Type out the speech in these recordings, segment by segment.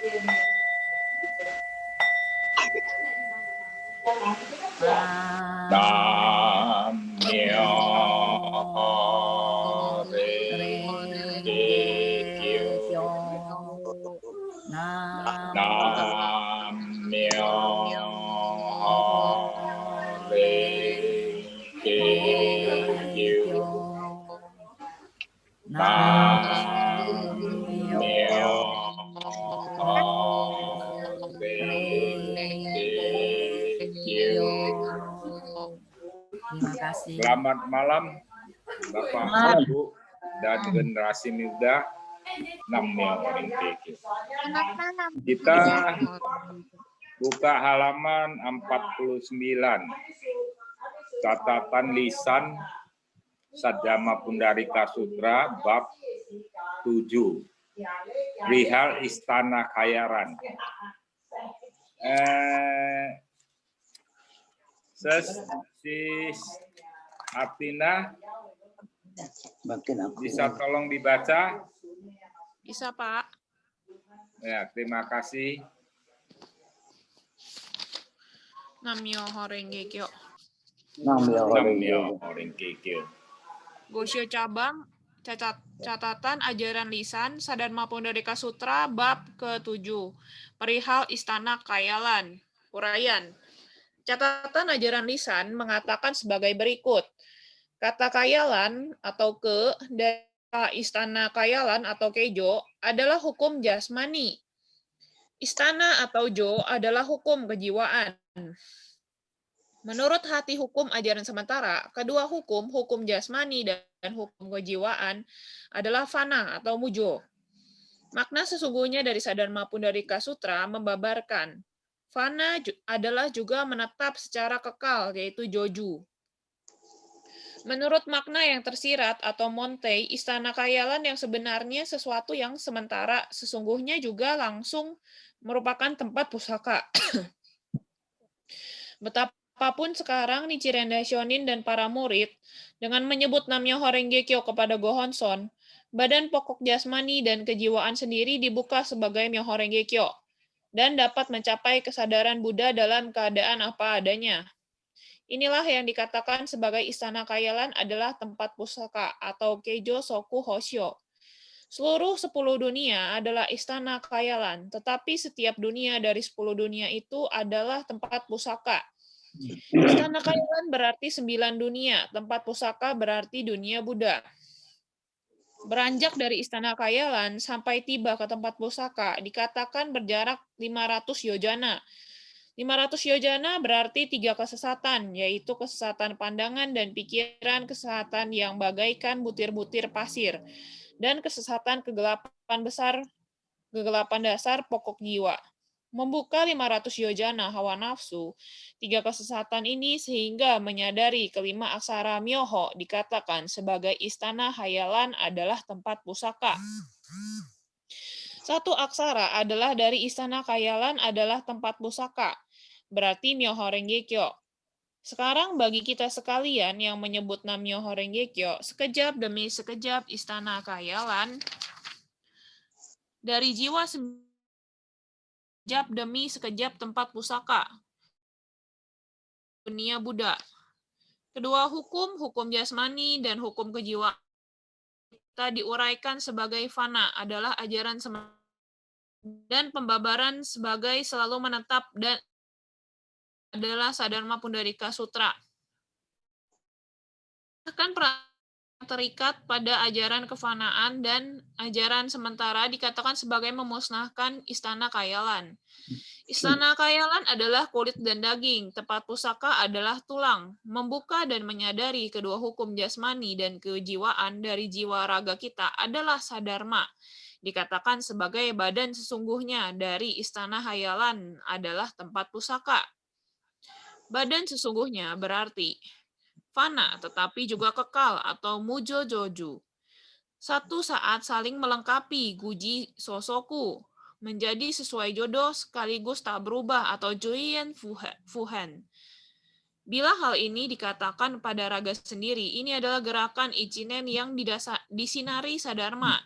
Namyo Renge Kyo. Namyo Renge Kyo. Namyo Renge Kyo. Terima kasih. Selamat malam Bapak Ibu dan generasi muda. Namyo Renge Kyo. Kita buka halaman 49. Catatan lisan Saddharma Pundarika Sutra bab 7. Perihal Istana Khayalan. Sis Artina bisa tolong dibaca? Bisa, Pak. Ya, terima kasih. Namyo Renge Kyo. Namyo Renge Kyo. Gosho cabang catatan ajaran lisan Saddharma Pundarika Sutra bab ke-7. Perihal Istana Khayalan. Uraian. Catatan ajaran lisan mengatakan sebagai berikut. Kata khayalan atau dari Istana Khayalan atau kejo adalah hukum jasmani. Istana atau jo adalah hukum kejiwaan. Menurut hati hukum ajaran sementara, kedua hukum jasmani dan hukum kejiwaan adalah fana atau mujo. Makna sesungguhnya dari Saddharma Pundarika Sutra membabarkan fana adalah juga menetap secara kekal, yaitu joju. Menurut makna yang tersirat atau montei, Istana Khayalan yang sebenarnya sesuatu yang sementara sesungguhnya juga langsung merupakan tempat pusaka. Betapapun sekarang Nichiren Daishonin dan para murid dengan menyebut Namyo Renge Kyo kepada Gohonson, badan pokok jasmani dan kejiwaan sendiri dibuka sebagai Myoho Renge Kyo dan dapat mencapai kesadaran Buddha dalam keadaan apa adanya. Inilah yang dikatakan sebagai Istana Khayalan adalah tempat pusaka atau Keijo Soku Hoshyo. Seluruh 10 dunia adalah Istana Khayalan, tetapi setiap dunia dari 10 dunia itu adalah tempat pusaka. Istana Khayalan berarti 9 dunia, tempat pusaka berarti dunia Buddha. Beranjak dari Istana Khayalan sampai tiba ke tempat pusaka dikatakan berjarak 500 yojana. 500 yojana berarti 3 kesesatan, yaitu kesesatan pandangan dan pikiran, kesesatan yang bagaikan butir-butir pasir, dan kesesatan kegelapan dasar pokok jiwa. Membuka 500 yojana hawa nafsu, 3 kesesatan ini sehingga menyadari kelima aksara myoho dikatakan sebagai Istana Khayalan adalah tempat pusaka. Satu aksara adalah dari Istana Khayalan adalah tempat pusaka. Berarti Myoho Renge Kyo. Sekarang bagi kita sekalian yang menyebut Namyo Renge Kyo, sekejap demi sekejap Istana Khayalan, dari jiwa sekejap demi sekejap tempat pusaka, dunia Buddha. Kedua hukum jasmani dan hukum kejiwaan kita diuraikan sebagai fana adalah ajaran dan pembabaran sebagai selalu menetap dan adalah Saddharma Pundarika Sutra. Bahkan terikat pada ajaran kefanaan dan ajaran sementara dikatakan sebagai memusnahkan Istana Khayalan. Istana Khayalan adalah kulit dan daging, tempat pusaka adalah tulang. Membuka dan menyadari kedua hukum jasmani dan kejiwaan dari jiwa raga kita adalah sadharma. Dikatakan sebagai badan sesungguhnya dari Istana Khayalan adalah tempat pusaka. Badan sesungguhnya berarti fana tetapi juga kekal atau mujo joju. Satu saat saling melengkapi guji sosoku menjadi sesuai jodoh sekaligus tak berubah atau juyen fuhen. Bila hal ini dikatakan pada raga sendiri, ini adalah gerakan ichinen yang disinari sadharma.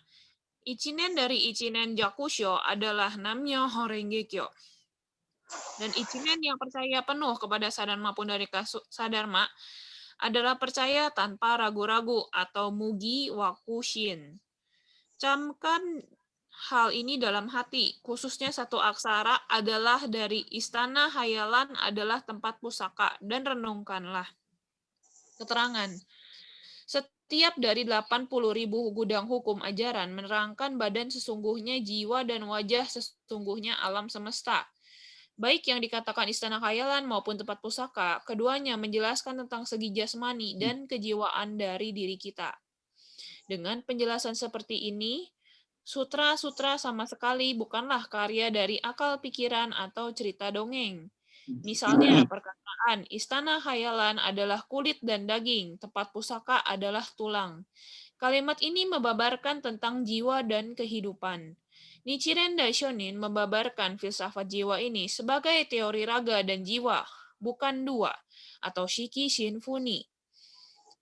Ichinen dari Ichinen Jakusho adalah Nammyo Horengekyo. Dan Ichinen yang percaya penuh kepada Sadharma Pundarika Sadharma adalah percaya tanpa ragu-ragu atau Mugi Wakushin. Camkan hal ini dalam hati, khususnya satu aksara adalah dari istana hayalan adalah tempat pusaka, dan renungkanlah. Keterangan. Setiap dari 80.000 gudang hukum ajaran menerangkan badan sesungguhnya jiwa dan wajah sesungguhnya alam semesta. Baik yang dikatakan istana khayalan maupun tempat pusaka, keduanya menjelaskan tentang segi jasmani dan kejiwaan dari diri kita. Dengan penjelasan seperti ini, sutra-sutra sama sekali bukanlah karya dari akal pikiran atau cerita dongeng. Misalnya, perkataan istana khayalan adalah kulit dan daging, tempat pusaka adalah tulang. Kalimat ini membabarkan tentang jiwa dan kehidupan. Nichiren Daishonin membabarkan filsafat jiwa ini sebagai teori raga dan jiwa, bukan dua, atau shiki shinfuni,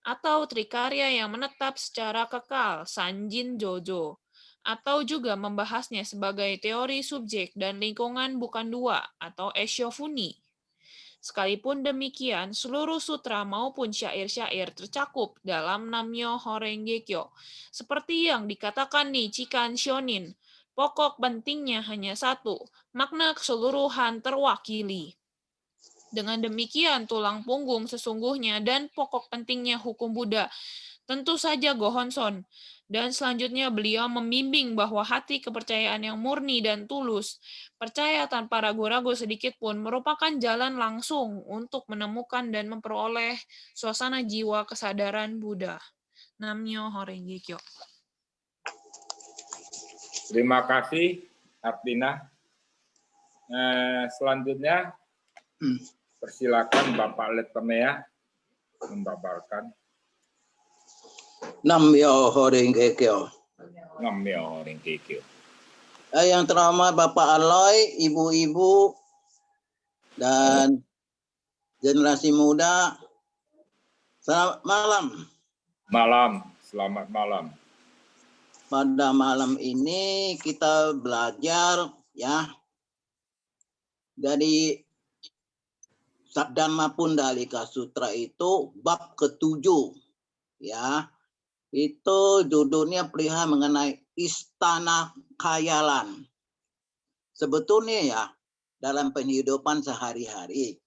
atau trikarya yang menetap secara kekal, sanjin jojo, atau juga membahasnya sebagai teori subjek dan lingkungan bukan dua, atau eshofuni. Sekalipun demikian, seluruh sutra maupun syair-syair tercakup dalam Nammyo Horengekyo. Seperti yang dikatakan Nichikan Shonin, pokok pentingnya hanya satu, makna keseluruhan terwakili. Dengan demikian, tulang punggung sesungguhnya dan pokok pentingnya hukum Buddha tentu saja Gohonson. Dan selanjutnya beliau membimbing bahwa hati kepercayaan yang murni dan tulus, percaya tanpa ragu-ragu sedikit pun, merupakan jalan langsung untuk menemukan dan memperoleh suasana jiwa kesadaran Buddha. Nammyo Horengekyo. Terima kasih, Artina. Selanjutnya, persilakan Bapak Letemea membabarkan Nammyo Horengekyo. Nammyo Horengekyo. Yang terhormat Bapak Aloy, ibu-ibu, dan generasi muda, selamat malam. Selamat malam. Pada malam ini kita belajar ya dari Sabdharma Pundalika Sutra itu bab ke-7 ya. Itu judulnya perihal mengenai istana khayalan. Sebetulnya ya dalam penghidupan sehari-hari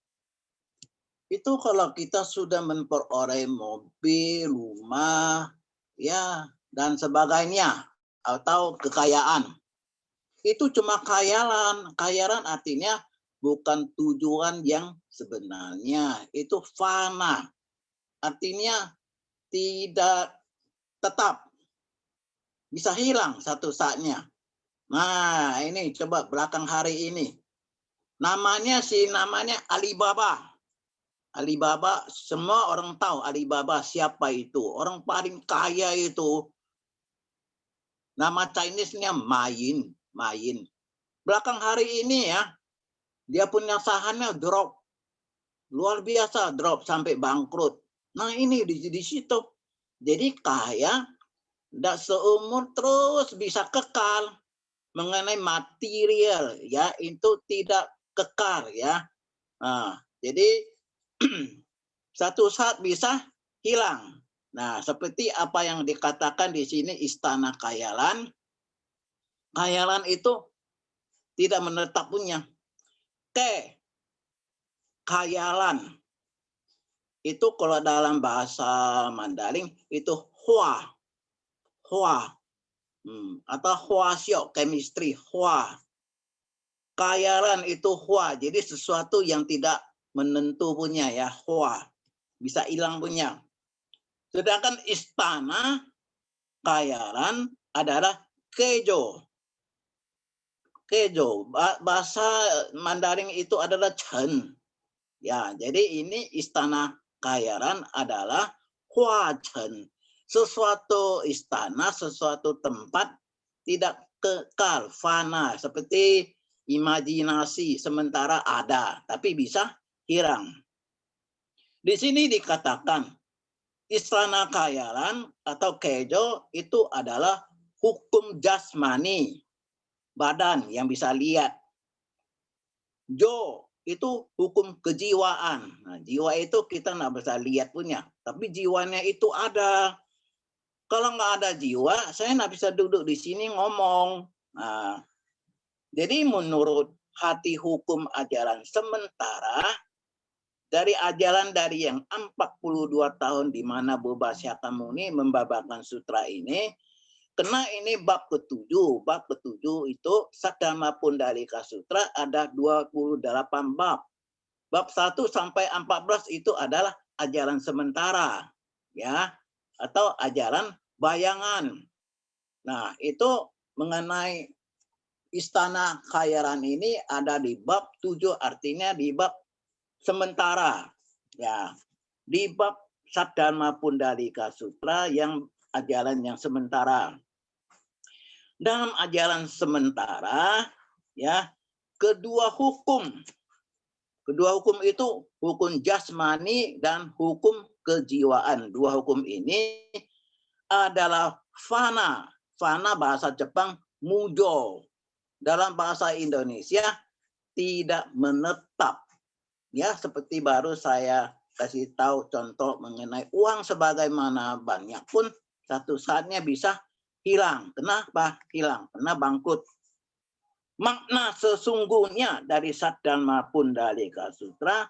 itu kalau kita sudah memperoleh mobil, rumah, ya dan sebagainya atau kekayaan, itu cuma khayalan. Khayalan artinya bukan tujuan yang sebenarnya, itu fana. Artinya tidak tetap, bisa hilang satu saatnya. Nah, ini coba belakang hari ini. Namanya Alibaba. Alibaba, semua orang tahu Alibaba siapa itu. Orang paling kaya itu. Nama Chinese-nya Mayin. Belakang hari ini ya, dia punya sahamnya drop. Luar biasa drop sampai bangkrut. Nah, ini di situ. Jadi kaya, tidak seumur terus bisa kekal. Mengenai material ya, itu tidak kekal ya. Nah, jadi satu saat bisa hilang. Nah, seperti apa yang dikatakan di sini istana khayalan. Khayalan itu tidak menetap punya. Khayalan itu kalau dalam bahasa Mandarin itu hua atau hua xiao, chemistry hua. Khayalan itu hua, jadi sesuatu yang tidak menentu punya ya, hua, bisa hilang punya. Sedangkan istana khayalan adalah kejo. Bahasa Mandarin itu adalah chen. Ya, jadi ini istana khayalan adalah hua chen. Sesuatu istana, sesuatu tempat tidak kekal, fana, seperti imajinasi sementara ada, tapi bisa hilang. Di sini dikatakan istana khayalan atau kejo itu adalah hukum jasmani, badan yang bisa lihat. Jo itu hukum kejiwaan. Nah, jiwa itu kita nggak bisa lihat punya, tapi jiwanya itu ada. Kalau nggak ada jiwa, saya nggak bisa duduk di sini ngomong. Nah, jadi menurut hati hukum ajaran sementara, dari ajaran dari yang 42 tahun di mana Buddha Shakyamuni membabarkan sutra ini, karena ini bab ke-7. Bab ke-7 itu Saddharma Pundalika Sutra ada 28 bab. Bab 1 sampai 14 itu adalah ajaran sementara, ya, atau ajaran bayangan. Nah, itu mengenai istana khayaran ini ada di bab 7, artinya di bab sementara. Ya, di bab Saddharma Pundalika Sutra yang ajaran yang sementara. Dalam ajaran sementara, ya, kedua hukum itu hukum jasmani dan hukum kejiwaan. Dua hukum ini adalah fana. Fana bahasa Jepang mujo. Dalam bahasa Indonesia tidak menetap. Ya, seperti baru saya kasih tahu contoh mengenai uang sebagaimana banyak pun satu saatnya bisa hilang. Kenapa hilang? Karena bangkrut. Makna sesungguhnya dari Saddharma Pundalika Sutra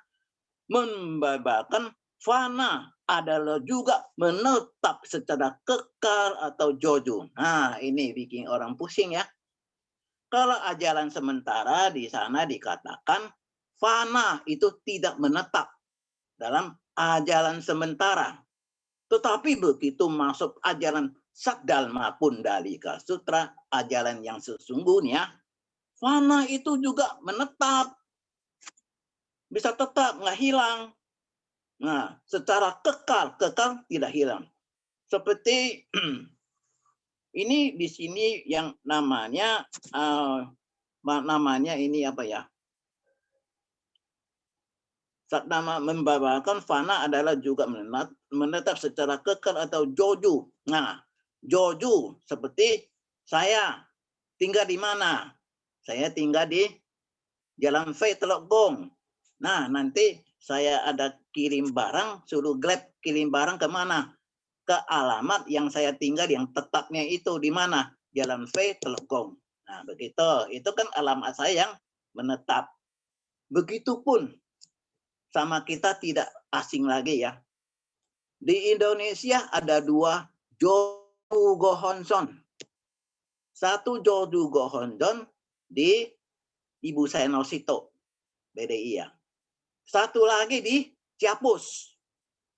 membabarkan fana adalah juga menetap secara kekal atau jojo. Nah, ini bikin orang pusing ya. Kalau ajaran sementara di sana dikatakan fana itu tidak menetap dalam ajaran sementara. Tetapi begitu masuk ajaran Saddharma Pundalika Sutra, ajaran yang sesungguhnya, fana itu juga menetap. Bisa tetap, nggak hilang. Nah, secara kekal tidak hilang. Seperti ini di sini yang namanya ini apa ya? Saddharma membabarkan fana adalah juga menetap secara kekal atau joju. Nah, joju seperti saya tinggal di mana? Saya tinggal di Jalan Fei Teluk Gong. Nah, nanti saya ada kirim barang, suruh Grab kirim barang ke mana? Ke alamat yang saya tinggal yang tetapnya itu di mana? Jalan Fei Teluk Gong. Nah, begitu. Itu kan alamat saya yang menetap. Begitupun sama kita tidak asing lagi ya. Di Indonesia ada 2 Jodu Gohonson. Satu Jodu Gohonson di Ibu Senosito, BDI ya. Satu lagi di Ciapus.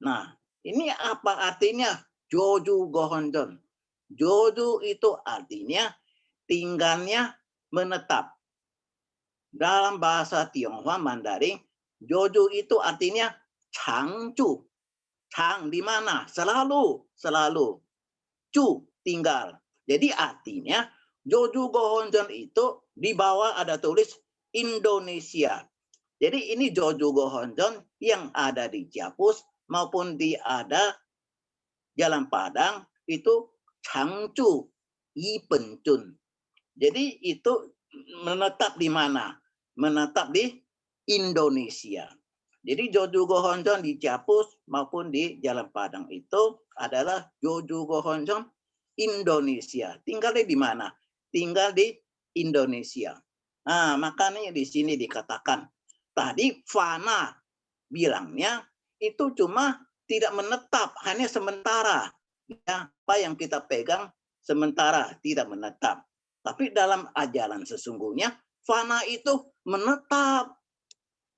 Nah, ini apa artinya Jodu Gohonson? Jodu itu artinya tinggalnya menetap. Dalam bahasa Tionghoa Mandarin, Jodu itu artinya Changju. Chang di mana? Selalu. Cu tinggal. Jadi artinya Jodu Gohonjon itu di bawah ada tulis Indonesia. Jadi ini Jodu Gohonjon yang ada di Ciapus maupun di ada Jalan Padang itu Changju Ipencun. Jadi itu menetap di mana? Menetap di Indonesia. Jadi Jodu Gohonjon di Ciapus maupun di Jalan Padang itu adalah Jodu Gohonjon Indonesia. Tinggalnya di mana? Tinggal di Indonesia. Nah, makanya di sini dikatakan tadi fana bilangnya itu cuma tidak menetap, hanya sementara. Ya, apa yang kita pegang sementara, tidak menetap. Tapi dalam ajaran sesungguhnya fana itu menetap.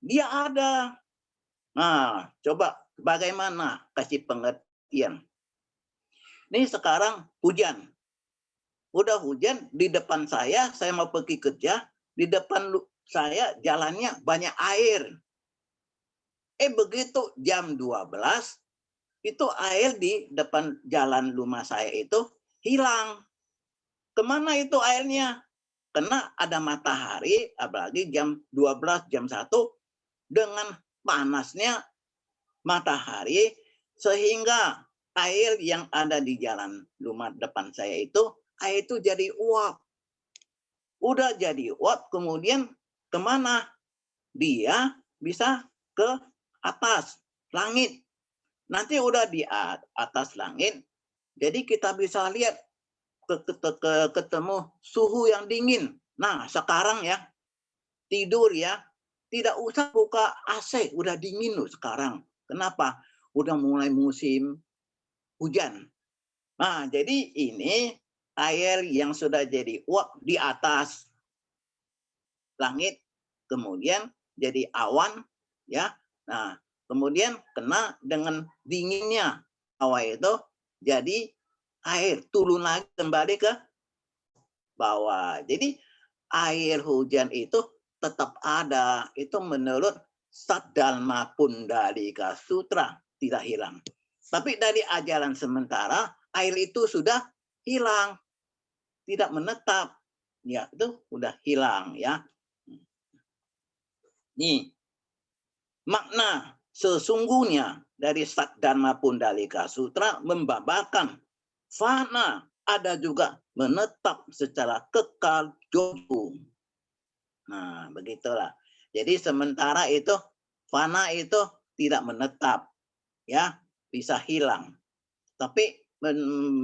Dia ada. Nah, coba bagaimana kasih pengertian. Ini sekarang hujan. Udah hujan di depan saya mau pergi kerja, di depan saya jalannya banyak air. Begitu jam 12, itu air di depan jalan rumah saya itu hilang. Kemana itu airnya? Karena ada matahari, apalagi jam 12, jam 1, dengan panasnya matahari, sehingga air yang ada di jalan rumah depan saya itu air itu jadi uap. Udah jadi uap, kemudian kemana? Dia bisa ke atas langit. Nanti udah di atas langit, jadi kita bisa lihat ketemu suhu yang dingin. Nah, sekarang ya, tidur ya, tidak usah buka AC, udah dingin loh sekarang. Kenapa? Udah mulai musim hujan. Nah, jadi ini air yang sudah jadi uap di atas langit, kemudian jadi awan, ya. Nah, kemudian kena dengan dinginnya awan itu, jadi air turun lagi kembali ke bawah. Jadi air hujan itu tetap ada. Itu menurut Saddharma Pundalika Sutra, tidak hilang. Tapi dari ajaran sementara, air itu sudah hilang, tidak menetap. Ya, itu sudah hilang ya. Nih, makna sesungguhnya dari Saddharma Pundalika Sutra membabarkan fana ada juga menetap secara kekal jojo. Nah, begitulah. Jadi sementara itu fana itu tidak menetap, ya, bisa hilang. Tapi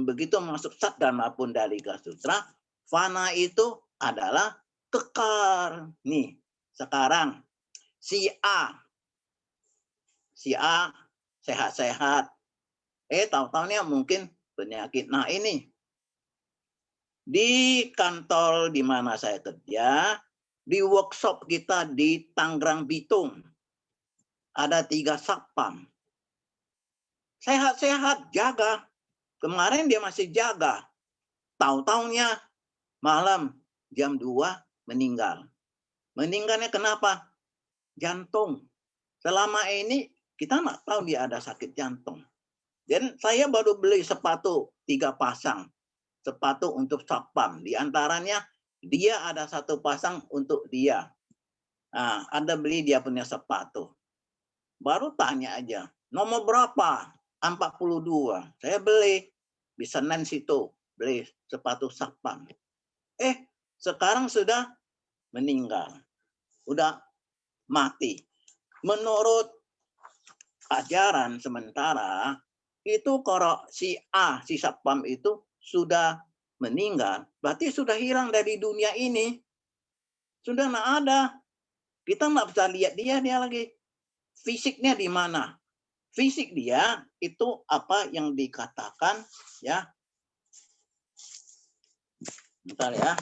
begitu masuk Saddharma Pundalika Sutra, fana itu adalah kekal. Nih, sekarang si A sehat-sehat. Tahu-tahunya mungkin penyakit. Nah, ini di kantor di mana saya kerja, di workshop kita di Tangerang Bitung, ada 3 satpam. Sehat-sehat, jaga. Kemarin dia masih jaga. Tahu-tahunya malam jam 2 meninggal. Meninggalnya kenapa? Jantung. Selama ini kita nggak tahu dia ada sakit jantung. Dan saya baru beli sepatu 3 pasang. Sepatu untuk satpam. Di antaranya dia ada 1 pasang untuk dia. Nah, Anda beli dia punya sepatu. Baru tanya aja, nomor berapa? 42. Saya beli di Senen situ, beli sepatu satpam. Sekarang sudah meninggal. Udah mati. Menurut ajaran sementara, itu kalau si A, si satpam itu sudah meninggal, berarti sudah hilang dari dunia ini. Sudah nggak ada. Kita nggak bisa lihat dia lagi. Fisiknya di mana? Fisik dia itu apa yang dikatakan, ya. Bentar ya.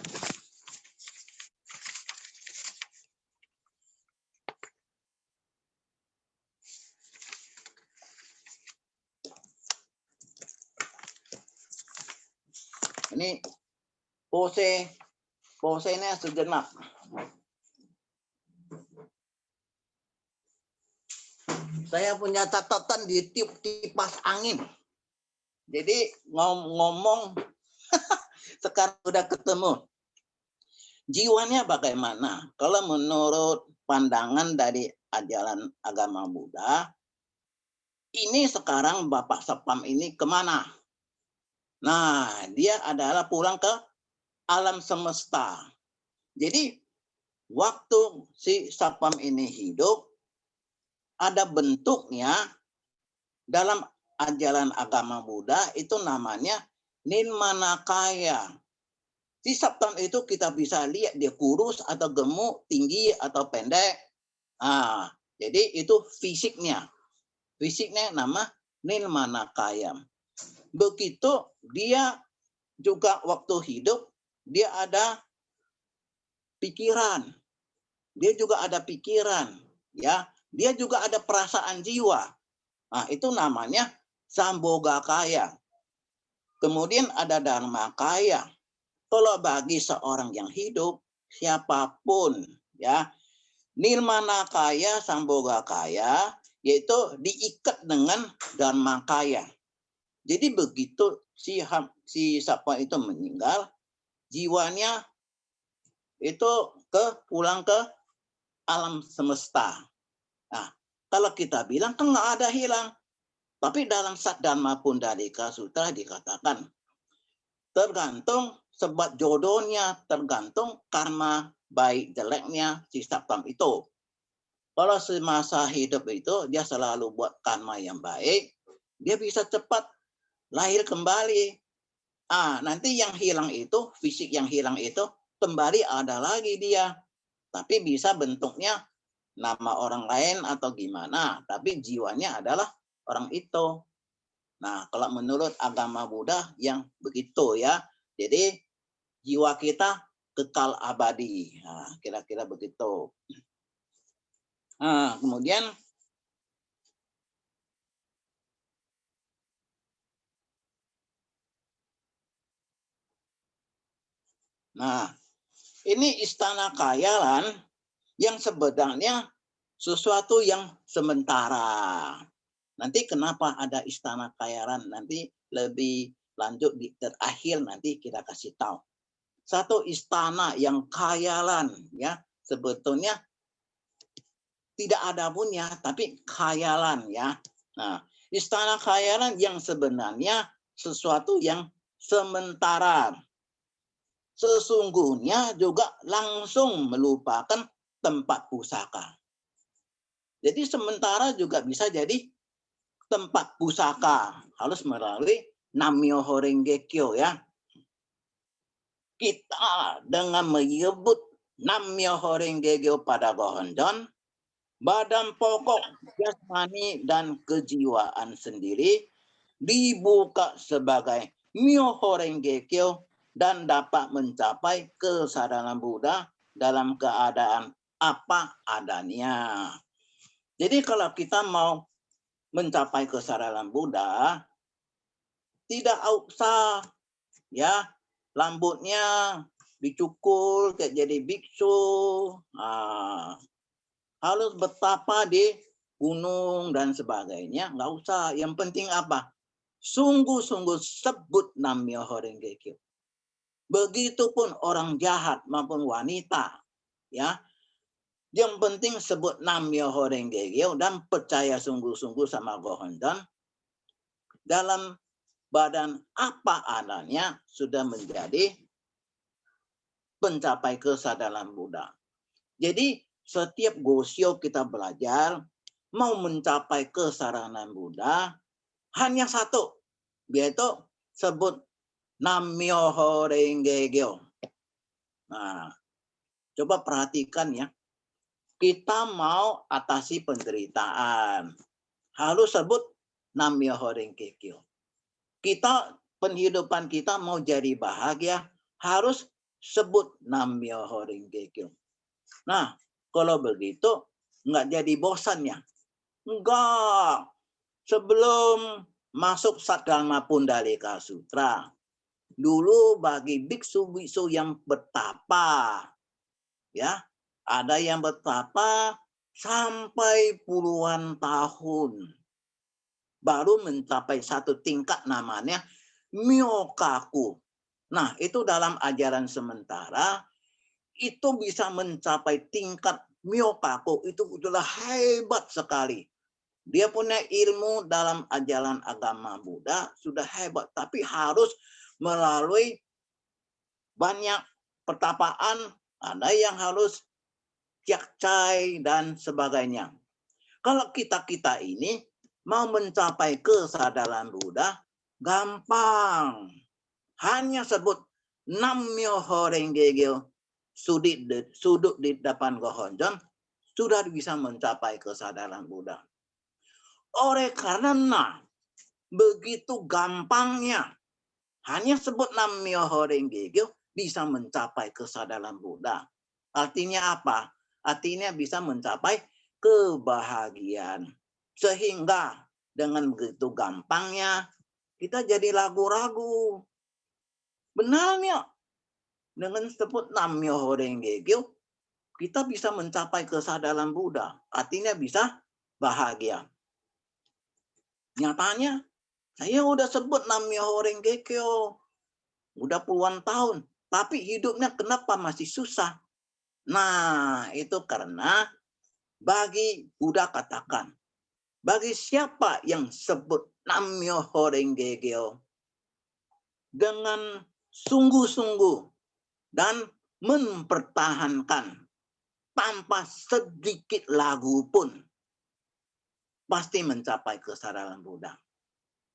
Ini posenya sejenak. Saya punya catatan di kipas angin. Jadi ngomong sekarang udah ketemu. Jiwanya bagaimana? Kalau menurut pandangan dari ajaran agama Buddha, ini sekarang Bapak Satpam ini kemana? Nah, dia adalah pulang ke alam semesta. Jadi, waktu si Satpam ini hidup, ada bentuknya dalam ajaran agama Buddha, itu namanya Nirmanakaya. Si Satpam itu kita bisa lihat dia kurus atau gemuk, tinggi atau pendek. Nah, jadi itu fisiknya. Fisiknya nama Nirmanakaya. Begitu dia juga waktu hidup, dia ada pikiran. Dia juga ada pikiran, ya. Dia juga ada perasaan jiwa. Nah, itu namanya Sambhogakaya. Kemudian ada Dharmakaya. Kalau bagi seorang yang hidup, siapapun, ya, Nirmanakaya, Sambhogakaya, yaitu diikat dengan Dharmakaya. Jadi begitu si Satpam itu meninggal, jiwanya itu pulang ke alam semesta. Nah, kalau kita bilang kan nggak ada hilang. Tapi dalam Saddharma Pundalika Sutra dikatakan, tergantung sebab jodohnya, tergantung karma baik jeleknya si Satam itu. Kalau semasa hidup itu dia selalu buat karma yang baik, dia bisa cepat lahir kembali. Nanti yang hilang itu, fisik yang hilang itu kembali ada lagi dia. Tapi bisa bentuknya nama orang lain atau gimana, tapi jiwanya adalah orang itu. Nah, kalau menurut agama Buddha yang begitu ya. Jadi jiwa kita kekal abadi. Nah, kira-kira begitu. Kemudian ini istana khayalan yang sebenarnya sesuatu yang sementara. Nanti kenapa ada istana khayalan? Nanti lebih lanjut di terakhir nanti kita kasih tahu. Satu istana yang khayalan ya, sebetulnya tidak ada punya, tapi khayalan ya. Nah, istana khayalan yang sebenarnya sesuatu yang sementara. Sesungguhnya juga langsung melupakan tempat pusaka. Jadi sementara juga bisa jadi tempat pusaka. Harus melalui Nam-myoho Renge Kyo ya. Kita dengan menyebut Nam-myoho Renge Kyo pada Gohonjon, badan pokok jasmani dan kejiwaan sendiri dibuka sebagai Myoho Renge Kyo dan dapat mencapai kesadaran Buddha dalam keadaan apa adanya. Jadi kalau kita mau mencapai kesadaran Buddha, tidak usah ya rambutnya dicukur kayak jadi biksu, harus betapa di gunung dan sebagainya, nggak usah. Yang penting apa? Sungguh-sungguh sebut Nam-myoho Renge Kyo. Begitupun orang jahat maupun wanita, ya. Yang penting sebut Nam-myoho Renge Kyo dan percaya sungguh-sungguh sama Gohonjon. Dalam badan apa adanya sudah menjadi pencapai kesadaran Buddha. Jadi setiap gosyo kita belajar mau mencapai kesadaran Buddha hanya satu, yaitu sebut Nam-myoho Renge Kyo. Nah, coba perhatikan ya. Kita mau atasi penderitaan, harus sebut Nam-myoho Renge Kyo. Kita penghidupan kita mau jadi bahagia, harus sebut Nam-myoho Renge Kyo. Nah, kalau begitu nggak jadi bosan ya? Enggak. Sebelum masuk Saddharma Pundalika Sutra, dulu bagi biksu-biksu yang bertapa, ya, ada yang bertapa sampai puluhan tahun, baru mencapai satu tingkat namanya Myokaku. Nah, itu dalam ajaran sementara, itu bisa mencapai tingkat Myokaku, itu adalah hebat sekali. Dia punya ilmu dalam ajaran agama Buddha sudah hebat, tapi harus melalui banyak pertapaan, ada yang harus cakcai dan sebagainya. Kalau kita ini mau mencapai kesadaran Buddha, gampang. Hanya sebut Nam-myoho Renge Kyo, sudut di depan Gohonjon, sudah bisa mencapai kesadaran Buddha. Oleh karena begitu gampangnya, hanya sebut Nam-myoho Renge Kyo bisa mencapai kesadaran Buddha. Artinya apa? Artinya bisa mencapai kebahagiaan. Sehingga dengan begitu gampangnya, kita jadi ragu-ragu. Benarnya, dengan sebut Nam-myoho Renge Kyo, kita bisa mencapai kesadaran Buddha. Artinya bisa bahagia. Nyatanya, saya udah sebut Nam-myoho Renge Kyo. Udah puluhan tahun. Tapi hidupnya kenapa masih susah? Nah, itu karena bagi Buddha katakan, bagi siapa yang sebut Nam-myoho Renge Kyo dengan sungguh-sungguh dan mempertahankan tanpa sedikit lagu pun pasti mencapai kesadaran Buddha.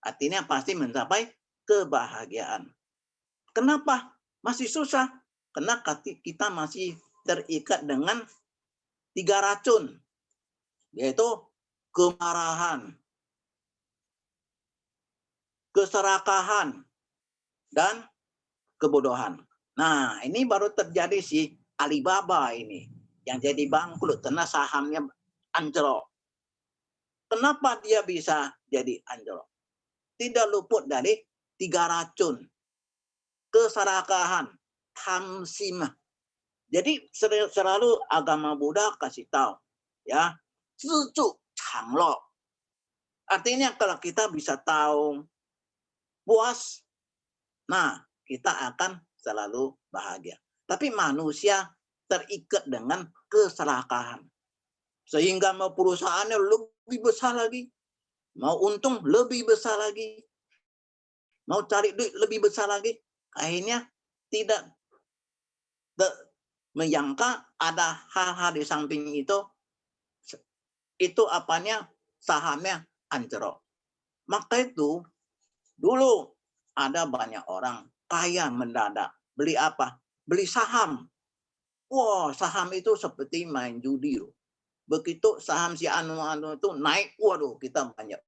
Artinya pasti mencapai kebahagiaan. Kenapa masih susah? Karena kita masih terikat dengan 3 racun, yaitu kemarahan, keserakahan, dan kebodohan. Nah, ini baru terjadi si Alibaba ini, yang jadi bangkrut karena sahamnya anjlok. Kenapa dia bisa jadi anjlok? Tidak luput dari 3 racun. Keserakahan, hamsimah. Jadi selalu agama Buddha kasih tahu, ya, sucu changlok. Artinya kalau kita bisa tahu puas, nah kita akan selalu bahagia. Tapi manusia terikat dengan keserakahan. Sehingga mau perusahaannya lebih besar lagi, mau untung lebih besar lagi, mau cari duit lebih besar lagi, akhirnya tidak menyangka ada hal-hal di samping itu apanya, sahamnya anjlok. Maka itu dulu ada banyak orang kaya mendadak. Beli apa? Beli saham. Wah, saham itu seperti main judi. Begitu saham si anu itu naik, waduh kita banyak.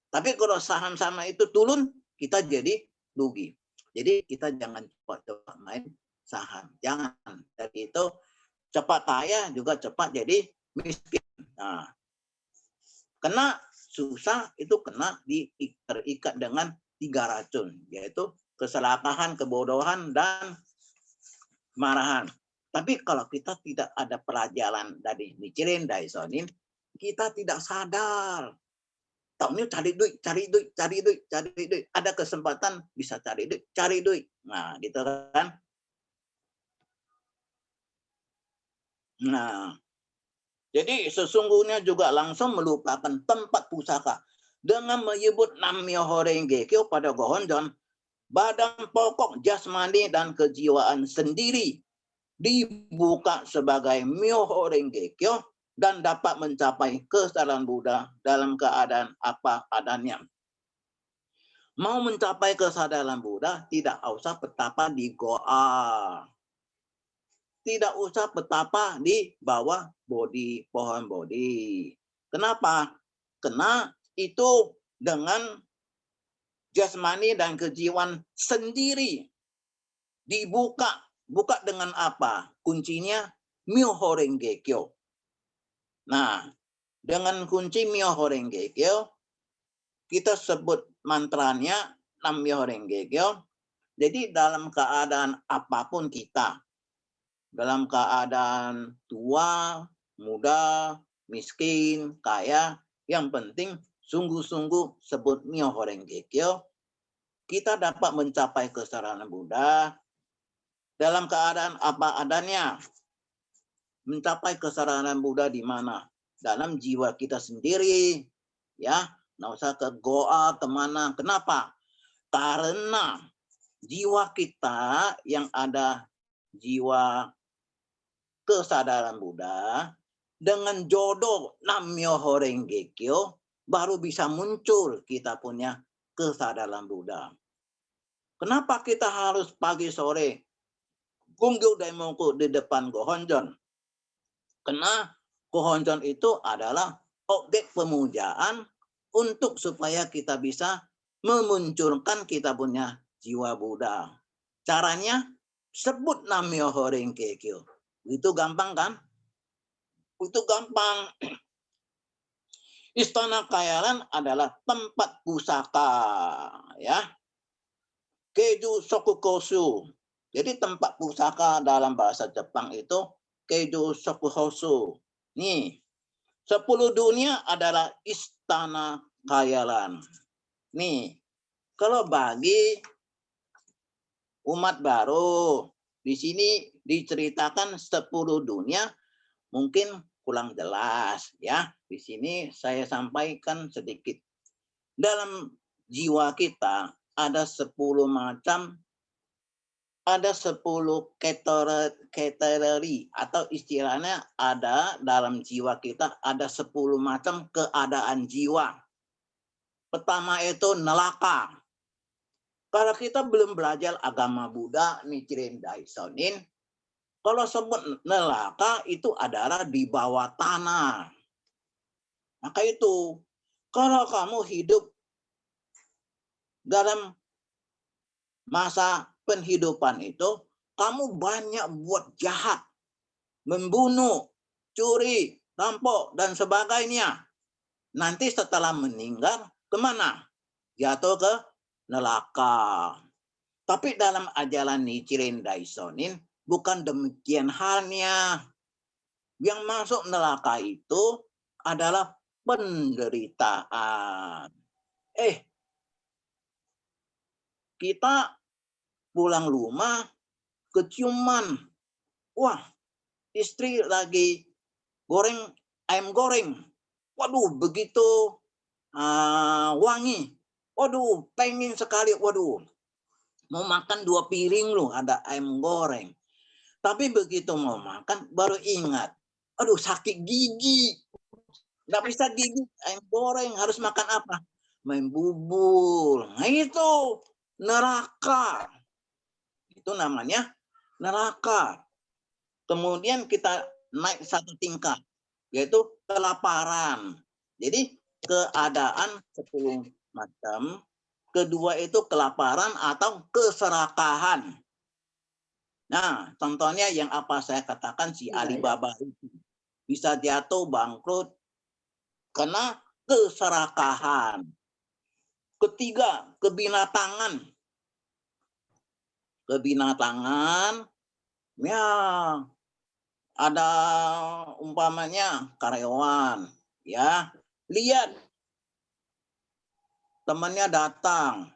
Tapi kalau saham sama itu turun, kita jadi rugi. Jadi kita jangan coba-coba main saham. Jangan. Dari itu cepat kaya juga cepat jadi miskin. Nah, kena susah itu kena terikat dengan 3 racun, yaitu keserakahan, kebodohan, dan kemarahan. Tapi kalau kita tidak ada pelajaran dari Nichiren Daishonin, kita tidak sadar. Tahunya cari duit, cari duit, cari duit, cari duit. Ada kesempatan bisa cari duit, cari duit. Nah, gitu kan. Nah, jadi sesungguhnya juga langsung melupakan tempat pusaka dengan menyebut Nam-myoho Renge Kyo pada Gohonjon, badan pokok jasmani dan kejiwaan sendiri dibuka sebagai Myoho Renge Kyo dan dapat mencapai kesadaran Buddha dalam keadaan apa adanya. Mau mencapai kesadaran Buddha tidak usah petapa di goa. Tidak usah petapa di bawah pohon bodhi. Kenapa? Karena itu dengan jasmani dan kejiwaan sendiri dibuka. Buka dengan apa? Kuncinya Myoho Renge Kyo. Nah, dengan kunci Myoho Renge Kyo, kita sebut mantranya Nam-myoho Renge Kyo. Jadi dalam keadaan apapun kita, dalam keadaan tua, muda, miskin, kaya, yang penting sungguh-sungguh sebut Myoho Renge Kyo, kita dapat mencapai kesadaran Buddha dalam keadaan apa adanya. Mencapai kesadaran Buddha di mana? Dalam jiwa kita sendiri, ya. Nggak usah ke goa kemana. Kenapa? Karena jiwa kita yang ada jiwa kesadaran Buddha dengan jodoh Nam-myoho Renge Kyo baru bisa muncul kita punya kesadaran Buddha. Kenapa kita harus pagi sore Gunggu Daimoku di depan Gohonjon? Karena Gohonjon itu adalah objek pemujaan untuk supaya kita bisa memunculkan kita punya jiwa Buddha. Caranya sebut Nam-myoho Renge Kyo. Itu gampang kan? Itu gampang. Istana Kailan adalah tempat pusaka, ya. Keiju Sokukosu. Jadi tempat pusaka dalam bahasa Jepang itu Keiju Sokukosu. Nih, 10 dunia adalah Istana Kailan. Nih, kalau bagi umat baru, di sini diceritakan 10 dunia mungkin kurang jelas ya. Di sini saya sampaikan sedikit. Dalam jiwa kita ada 10 macam ada 10 kategori atau istilahnya ada dalam jiwa kita ada 10 macam keadaan jiwa. Pertama itu nelaka. Kalau kita belum belajar agama Buddha, Nichiren Daishonin, kalau sebut nelaka itu adalah di bawah tanah. Maka itu, kalau kamu hidup dalam masa penghidupan itu, kamu banyak buat jahat, membunuh, curi, rampok, dan sebagainya. Nanti setelah meninggal, kemana? Jatuh ke neraka. Tapi dalam ajaran Nichiren Daishonin, bukan demikian halnya. Yang masuk neraka itu adalah penderitaan. Kita pulang rumah, keciuman. Wah, istri lagi goreng ayam goreng. Waduh, begitu wangi. Waduh, pengen sekali. Waduh, mau makan 2 piring loh, ada ayam goreng. Tapi begitu mau makan, baru ingat. Aduh, sakit gigi. Nggak bisa gigi ayam goreng. Harus makan apa? Main bubur. Nah itu neraka. Itu namanya neraka. Kemudian kita naik 1 tingkat, yaitu kelaparan. Jadi keadaan 10 macam. Kedua itu kelaparan atau keserakahan. Nah, contohnya yang apa saya katakan si Alibaba itu bisa jatuh bangkrut karena keserakahan. Ketiga, kebinatangan. Kebinatangan, ya ada umpamanya karyawan, ya lihat temannya datang,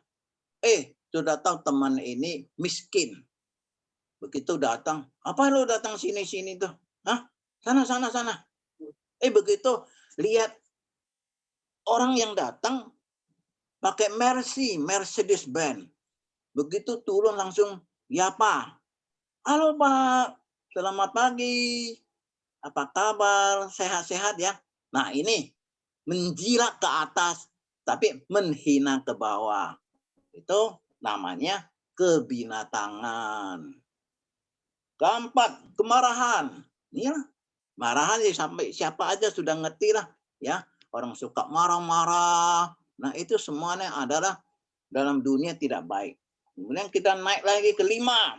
sudah tahu teman ini miskin. Begitu datang, apa lo datang sini tuh? Hah? Sana. Begitu lihat orang yang datang pakai Mercedes Benz. Begitu turun langsung, ya Pak. Halo Pak, selamat pagi. Apa kabar? Sehat-sehat ya? Nah ini menjilat ke atas, tapi menghina ke bawah. Itu namanya kebinatangan. Keempat, kemarahan. Iya, marahan ya sampai siapa aja sudah ngerti lah. Ya, orang suka marah-marah. Nah itu semuanya adalah dalam dunia tidak baik. Kemudian kita naik lagi ke 5,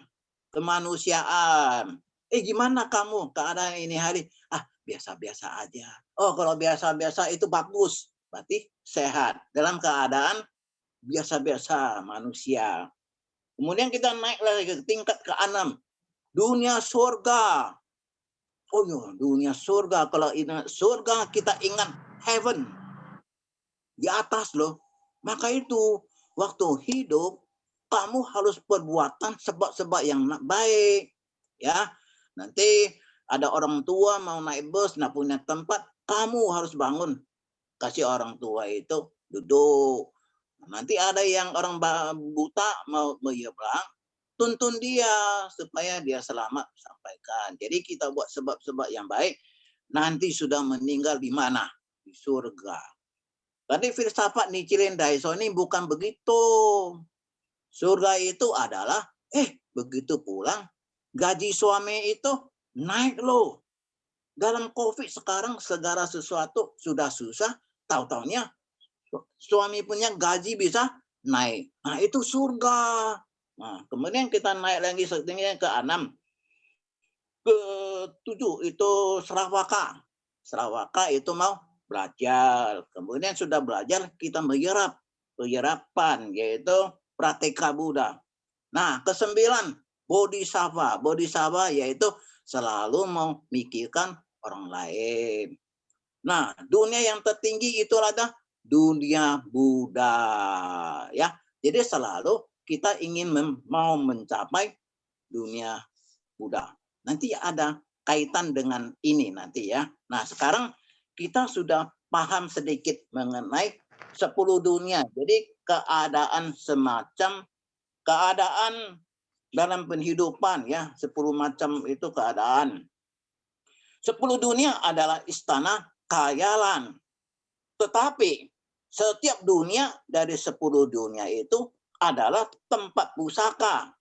kemanusiaan. Gimana kamu keadaan ini hari? Biasa-biasa aja. Oh, kalau biasa-biasa itu bagus. Berarti sehat. Dalam keadaan biasa-biasa manusia. Kemudian kita naik lagi ke tingkat ke-6. Dunia surga. Oh ya, dunia surga. Kalau ingat surga, kita ingat heaven. Di atas loh. Maka itu, waktu hidup, kamu harus perbuatan sebab-sebab yang baik. Ya, nanti ada orang tua mau naik bus, nggak punya tempat, kamu harus bangun. Kasih orang tua itu duduk. Nanti ada yang orang buta mau menyeberang, tuntun dia supaya dia selamat sampaikan. Jadi kita buat sebab-sebab yang baik, nanti sudah meninggal di mana? Di surga. Tadi filsafat Nichiren Daishonin bukan begitu. Surga itu adalah, begitu pulang, gaji suami itu naik loh. Dalam COVID sekarang segala sesuatu sudah susah, tahu-taunya suami punya gaji bisa naik. Nah itu surga. Nah, kemudian kita naik lagi setingginya ke-6. Ke-7 itu Sravaka. Sravaka itu mau belajar. Kemudian sudah belajar kita menyerap. Penyerapan yaitu Prateka Buddha. Nah, ke-9 Bodhisattva. Bodhisattva yaitu selalu memikirkan orang lain. Nah, dunia yang tertinggi itu adalah dunia Buddha. Ya, jadi selalu kita ingin mau mencapai dunia Buddha. Nanti ada kaitan dengan ini nanti ya. Nah, sekarang kita sudah paham sedikit mengenai 10 dunia. Jadi keadaan semacam keadaan dalam penghidupan ya, 10 macam itu keadaan. 10 dunia adalah istana khayalan. Tetapi setiap dunia dari 10 dunia itu adalah tempat pusaka.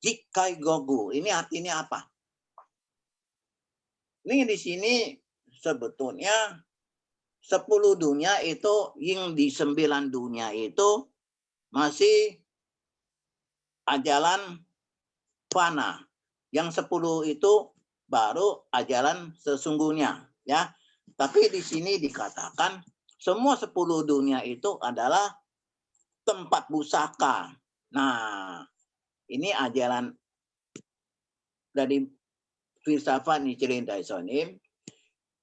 Jikai gogu. Ini artinya apa? Ini di sini sebetulnya 10 dunia itu, yang di 9 dunia itu masih ajalan fana. Yang 10 itu baru ajalan sesungguhnya, ya. Tapi di sini dikatakan semua 10 dunia itu adalah tempat pusaka. Nah, ini ajaran dari filsafat Nichiren Daishonin.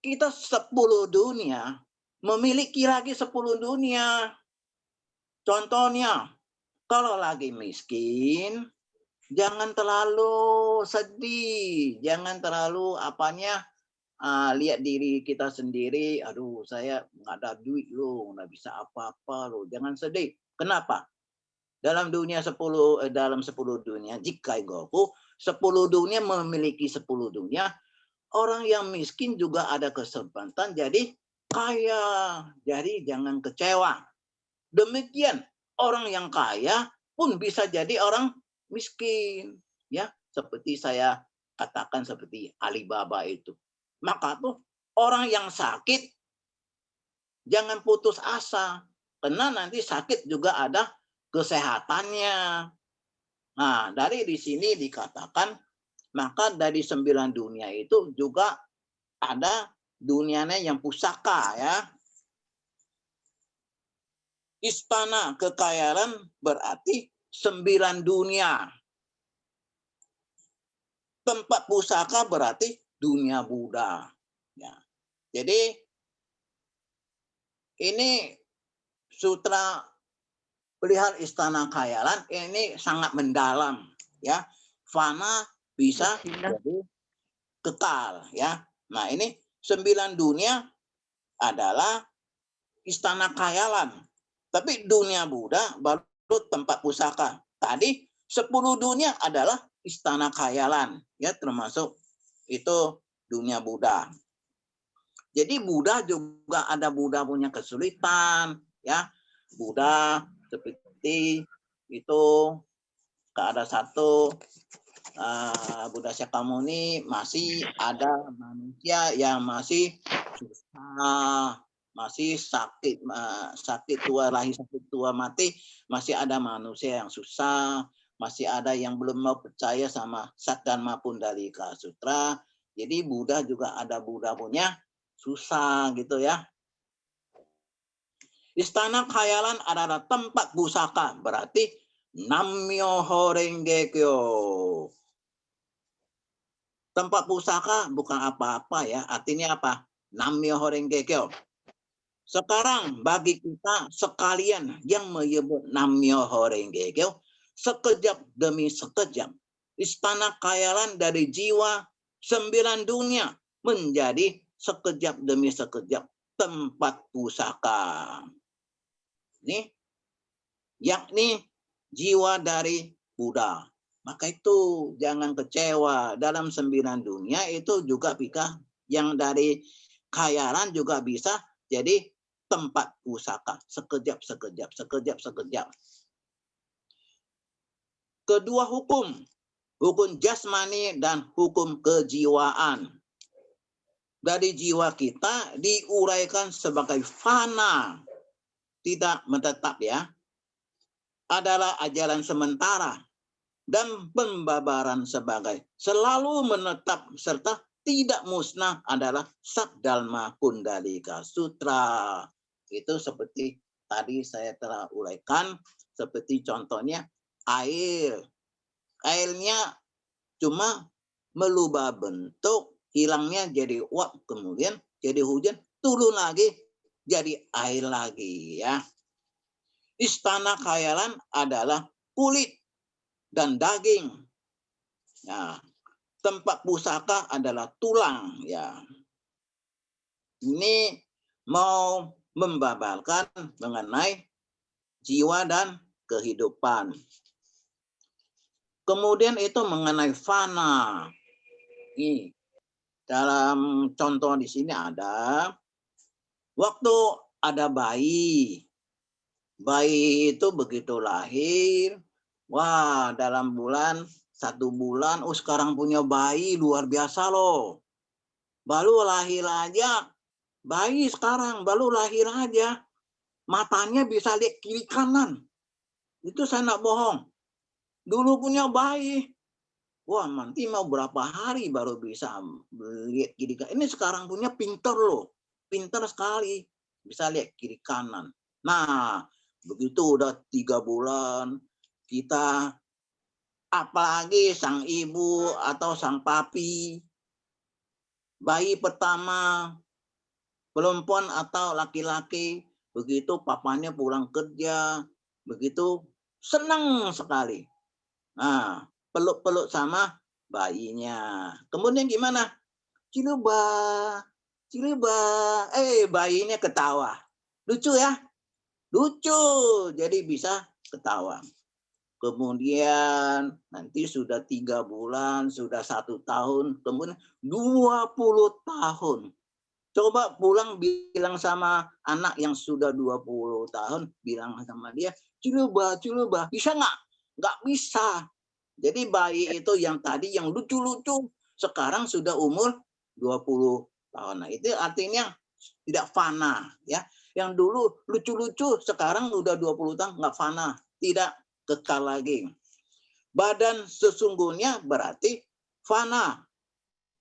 Kita 10 dunia memiliki lagi 10 dunia. Contohnya, kalau lagi miskin, jangan terlalu sedih, jangan terlalu lihat diri kita sendiri, aduh saya nggak ada duit loh, nggak bisa apa-apa loh, jangan sedih. Kenapa? Dalam 10 dunia, Jikai Goku, 10 dunia memiliki 10 dunia, orang yang miskin juga ada kesempatan jadi kaya. Jadi jangan kecewa. Demikian orang yang kaya pun bisa jadi orang miskin, ya, seperti saya katakan seperti Alibaba itu. Maka tuh orang yang sakit jangan putus asa, karena nanti sakit juga ada kesehatannya. Nah, dari di sini dikatakan maka dari 9 dunia itu juga ada dunianya yang pusaka, ya. Istana kekayaan berarti 9 dunia. Tempat pusaka berarti dunia Buddha. Ya. Jadi ini sutra perihal istana khayalan ini sangat mendalam, ya. Fana bisa jadi kekal, ya. Nah, ini 9 dunia adalah istana khayalan. Tapi dunia Buddha baru tempat pusaka. Tadi 10 dunia adalah istana khayalan, ya, termasuk itu dunia Buddha. Jadi Buddha juga ada Buddha punya kesulitan, ya. Buddha seperti itu, ada satu Buddha Shakyamuni, masih ada manusia yang masih susah, masih sakit tua lahir, sakit tua mati, masih ada manusia yang susah, masih ada yang belum mau percaya sama Saddharma Pundalika Sutra. Jadi Buddha juga ada Buddha punya susah, gitu ya. Istana khayalan adalah tempat pusaka, berarti Nammyoho Renge Kyo. Tempat pusaka bukan apa-apa, ya. Artinya apa? Nammyoho Renge Kyo. Sekarang bagi kita sekalian yang menyebut Nammyoho Renge Kyo, sekejap demi sekejap, istana khayalan dari jiwa 9 dunia menjadi sekejap demi sekejap tempat pusaka. Ini yakni jiwa dari Buddha. Maka itu jangan kecewa, dalam 9 dunia itu juga bisa, yang dari khayalan juga bisa jadi tempat pusaka, sekejap sekejap, sekejap sekejap. Kedua hukum jasmani dan hukum kejiwaan. Dari jiwa kita diuraikan sebagai fana, tidak menetap, ya. Adalah ajaran sementara, dan pembabaran sebagai selalu menetap serta tidak musnah adalah Saddharma Pundalika Sutra. Itu seperti tadi saya telah uraikan, seperti contohnya air. Airnya cuma merubah bentuk, hilangnya jadi uap, kemudian jadi hujan, turun lagi jadi air lagi, ya. Istana khayalan adalah kulit dan daging. Nah, tempat pusaka adalah tulang, ya. Ini mau membabarkan mengenai jiwa dan kehidupan. Kemudian itu mengenai fana. Ini dalam contoh di sini ada waktu ada bayi. Bayi itu begitu lahir, wah dalam bulan 1 bulan, oh sekarang punya bayi luar biasa loh. Baru lahir aja, bayi sekarang baru lahir aja, matanya bisa lihat kiri kanan. Itu saya nggak bohong. Dulu punya bayi, wah nanti mau berapa hari baru bisa lihat kiri kanan. Ini sekarang punya pinter loh, pinter sekali, bisa lihat kiri kanan. Nah, begitu udah 3 bulan, kita apalagi sang ibu atau sang papi, bayi pertama, perempuan atau laki-laki, begitu papanya pulang kerja, begitu senang sekali. Nah, peluk-peluk sama bayinya. Kemudian gimana? Ciluba, ciluba. Bayinya ketawa. Lucu ya? Lucu. Jadi bisa ketawa. Kemudian nanti sudah 3 bulan, sudah 1 tahun, kemudian 20 tahun. Coba pulang bilang sama anak yang sudah 20 tahun, bilang sama dia, ciluba, ciluba. Bisa nggak? Nggak bisa. Jadi bayi itu yang tadi yang lucu-lucu, sekarang sudah umur 20 tahun. Nah, itu artinya tidak fana. Ya. Yang dulu lucu-lucu, sekarang udah 20 tahun, nggak fana. Tidak kekal lagi. Badan sesungguhnya berarti fana.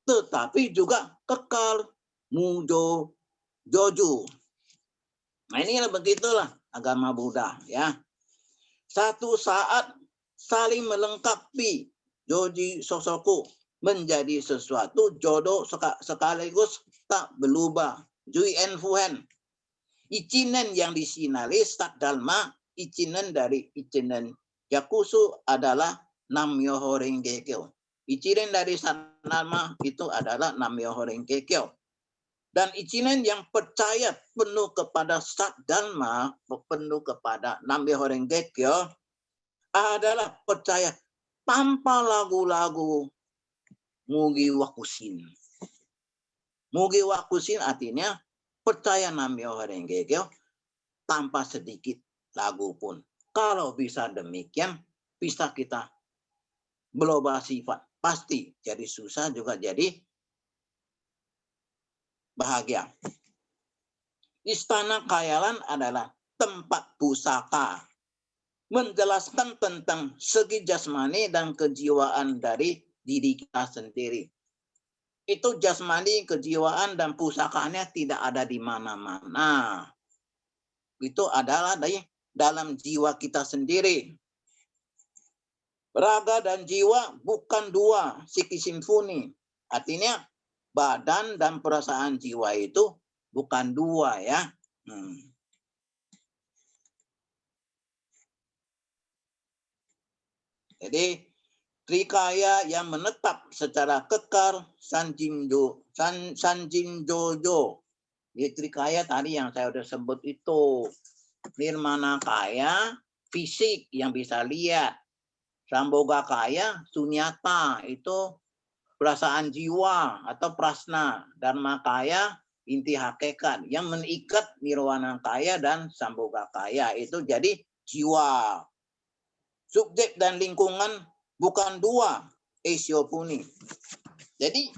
Tetapi juga kekal. Mujo, joju. Nah, inilah begitulah agama Buddha. Ya. Satu saat saling melengkapi joji sosoku menjadi sesuatu jodoh sekaligus tak berubah. Jui en fuhen. Ichinen yang disinari stat dalma, ichinen dari ichinen yakusu adalah Nam-myoho Renge Kyo. Ichinen dari stat dalma itu adalah Nam-myoho Renge Kyo. Dan ichinen yang percaya penuh kepada stat dalma, penuh kepada Nam-myoho Renge Kyo adalah percaya tanpa lagu-lagu Mugi Wakusin. Mugi Wakusin artinya percaya Nam-myoho Renge Kyo tanpa sedikit lagu pun. Kalau bisa demikian, bisa kita berubah sifat. Pasti jadi susah juga jadi bahagia. Istana Khayalan adalah tempat pusaka. Menjelaskan tentang segi jasmani dan kejiwaan dari diri kita sendiri. Itu jasmani, kejiwaan, dan pusakanya tidak ada di mana-mana. Itu adalah dari dalam jiwa kita sendiri. Raga dan jiwa bukan dua, Sikhi Simfuni. Artinya badan dan perasaan jiwa itu bukan dua ya. Jadi Trikaya yang menetap secara kekal Sanjinjojo. Di Trikaya tadi yang saya sudah sebut itu. Nirmana Kaya, fisik yang bisa lihat. Samboga Kaya, sunyata, itu perasaan jiwa atau prasna. Dharma Kaya, inti hakikat. Yang mengikat Nirwana Kaya dan Samboga Kaya. Itu jadi jiwa. Subjek dan lingkungan bukan dua, Esiopuni. Jadi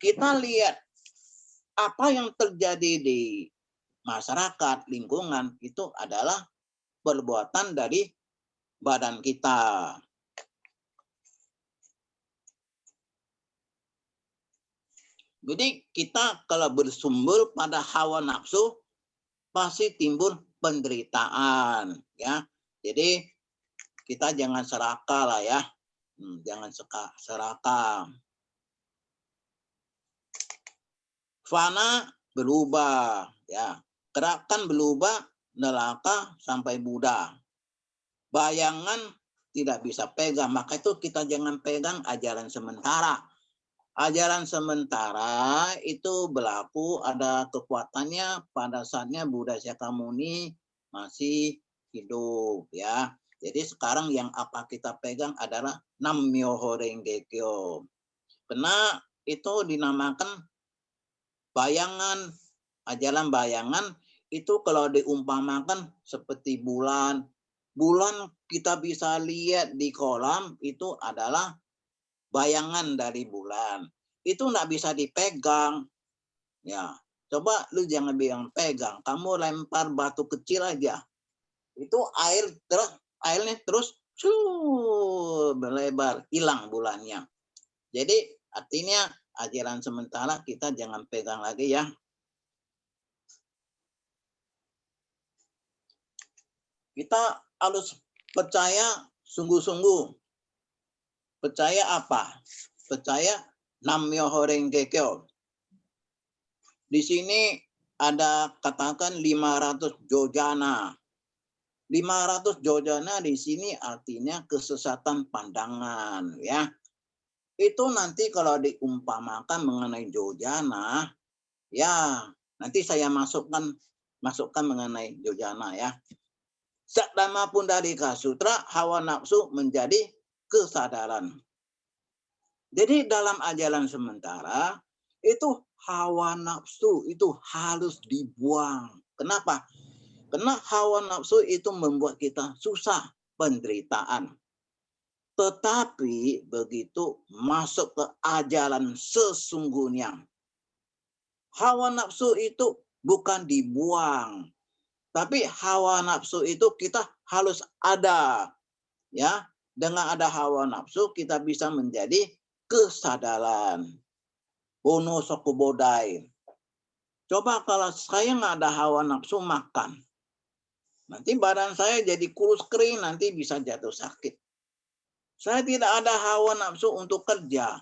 kita lihat apa yang terjadi di masyarakat, lingkungan, itu adalah perbuatan dari badan kita. Jadi kita kalau bersumber pada hawa nafsu, pasti timbul penderitaan. Ya. Jadi kita jangan serakah lah ya. Jangan serakah. Fana berubah. Ya. Gerakan berubah, neraka sampai Buddha. Bayangan tidak bisa pegang, maka itu kita jangan pegang ajaran sementara. Ajaran sementara itu berlaku, ada kekuatannya pada saatnya Buddha Syakyamuni masih hidup ya. Jadi sekarang yang apa kita pegang adalah Nam-myoho Renge Kyo. Karena itu dinamakan bayangan, ajaran bayangan itu kalau diumpamakan seperti bulan. Bulan kita bisa lihat di kolam itu adalah bayangan dari bulan. Itu enggak bisa dipegang. Ya, coba lu jangan bilang pegang, kamu lempar batu kecil aja. Itu airnya terus berlebar, hilang bulannya. Jadi artinya ajaran sementara kita jangan pegang lagi ya. Kita harus percaya sungguh-sungguh. Percaya apa? Percaya Nam-myoho Renge Kyo. Di sini ada katakan 500 jojana. 500 jojana di sini artinya kesesatan pandangan ya. Itu nanti kalau diumpamakan mengenai jojana ya, nanti saya masukkan mengenai jojana ya. Saddhamma Pundarika Sutra, hawa nafsu menjadi kesadaran. Jadi dalam ajaran sementara itu hawa nafsu itu harus dibuang. Kenapa? Karena hawa nafsu itu membuat kita susah, penderitaan. Tetapi begitu masuk ke ajaran sesungguhnya, hawa nafsu itu bukan dibuang, tapi hawa nafsu itu kita harus ada. Ya, dengan ada hawa nafsu kita bisa menjadi kesadaran. Bono sokubodai. Coba kalau saya nggak ada hawa nafsu makan, nanti badan saya jadi kurus kering, nanti bisa jatuh sakit. Saya tidak ada hawa nafsu untuk kerja.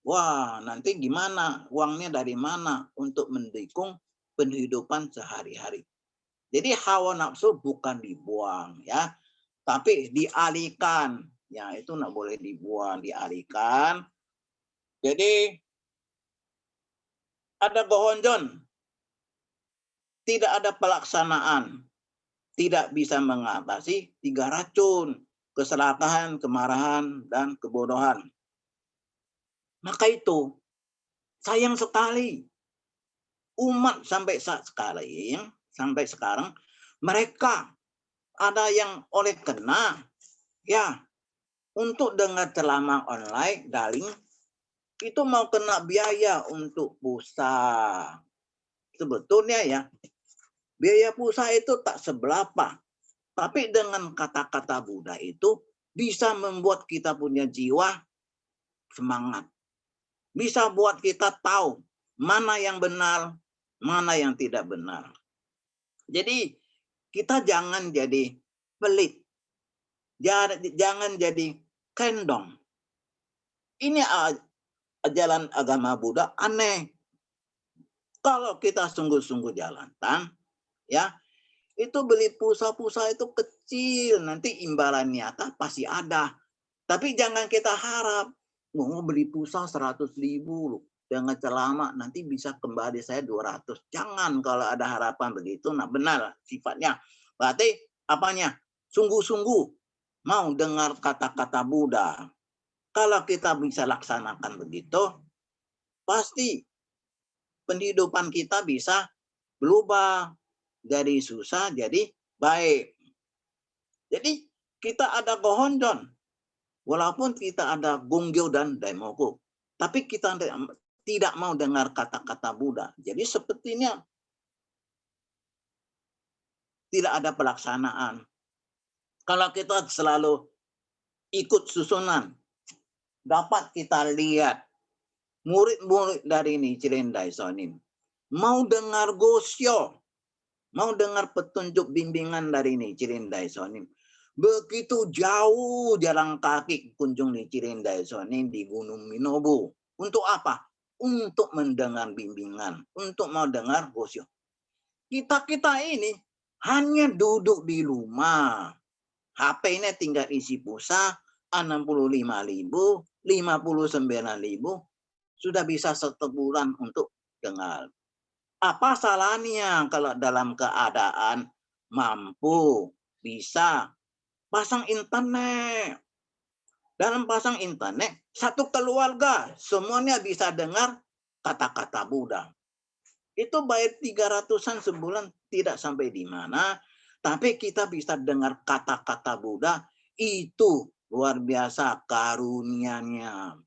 Wah, nanti gimana? Uangnya dari mana untuk mendukung penghidupan sehari-hari? Jadi hawa nafsu bukan dibuang ya, tapi dialihkan. Ya, itu nggak boleh dibuang, dialihkan. Jadi ada gohonjon, tidak ada pelaksanaan, tidak bisa mengatasi 3 racun, keserakahan, kemarahan, dan kebodohan. Maka itu sayang sekali umat sampai sekarang mereka ada yang oleh kena ya untuk dengar ceramah online daring itu mau kena biaya untuk pulsa. Sebetulnya ya biaya pulsa itu tak seberapa, tapi dengan kata-kata Buddha itu bisa membuat kita punya jiwa semangat. Bisa buat kita tahu mana yang benar, mana yang tidak benar. Jadi kita jangan jadi pelit. Jangan jadi kendong. Ini ajaran agama Buddha aneh. Kalau kita sungguh-sungguh jalankan, ya itu beli pulsa-pulsa itu kecil, nanti imbalan nyata pasti ada. Tapi jangan kita harap mau beli pulsa 100.000 loh. Dengan ceramah nanti bisa kembali saya 200. Jangan kalau ada harapan begitu, nah benar sifatnya. Berarti apanya? Sungguh-sungguh mau dengar kata-kata Buddha. Kalau kita bisa laksanakan begitu, pasti penghidupan kita bisa berubah dari susah jadi baik. Jadi kita ada gohonjon. Walaupun kita ada Gonggyo dan Daimoku, tapi kita tidak mau dengar kata-kata Buddha. Jadi sepertinya tidak ada pelaksanaan. Kalau kita selalu ikut susunan, dapat kita lihat murid-murid dari Nichiren Daishonin mau dengar gosyo, mau dengar petunjuk bimbingan dari Nichiren Daishonin. Begitu jauh jalan kaki kunjung Nichiren Daishonin di Gunung Minobu. Untuk apa? Untuk mendengar bimbingan, untuk mau dengar gosyo. Kita ini hanya duduk di rumah. HP-nya tinggal isi pulsa 65.000, 59.000, sudah bisa 1 bulan untuk dengar. Apa salahnya kalau dalam keadaan mampu, bisa, pasang internet. Dalam pasang internet, satu keluarga semuanya bisa dengar kata-kata Buddha. Itu bayar 300-an sebulan tidak sampai di mana, tapi kita bisa dengar kata-kata Buddha, itu luar biasa karunia-Nya.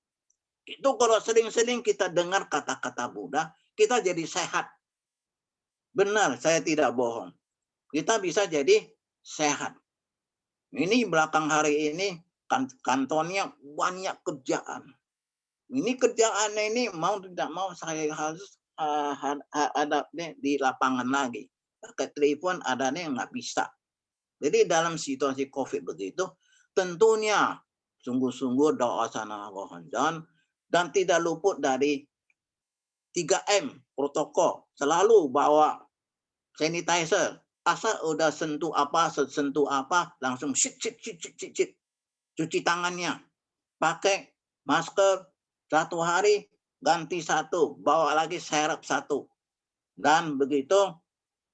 Itu kalau sering-sering kita dengar kata-kata Buddha, kita jadi sehat. Benar, saya tidak bohong. Kita bisa jadi sehat. Ini belakang hari ini kantornya banyak kerjaan. Ini kerjaannya ini mau tidak mau saya harus ada di lapangan lagi. Pakai telepon adanya nggak bisa. Jadi dalam situasi COVID begitu, tentunya sungguh-sungguh doa sana kohonjon dan tidak luput dari 3M protokol. Selalu bawa sanitizer. Asal udah sentuh apa, langsung shit. Cuci tangannya. Pakai masker 1 hari, ganti 1. Bawa lagi serep 1. Dan begitu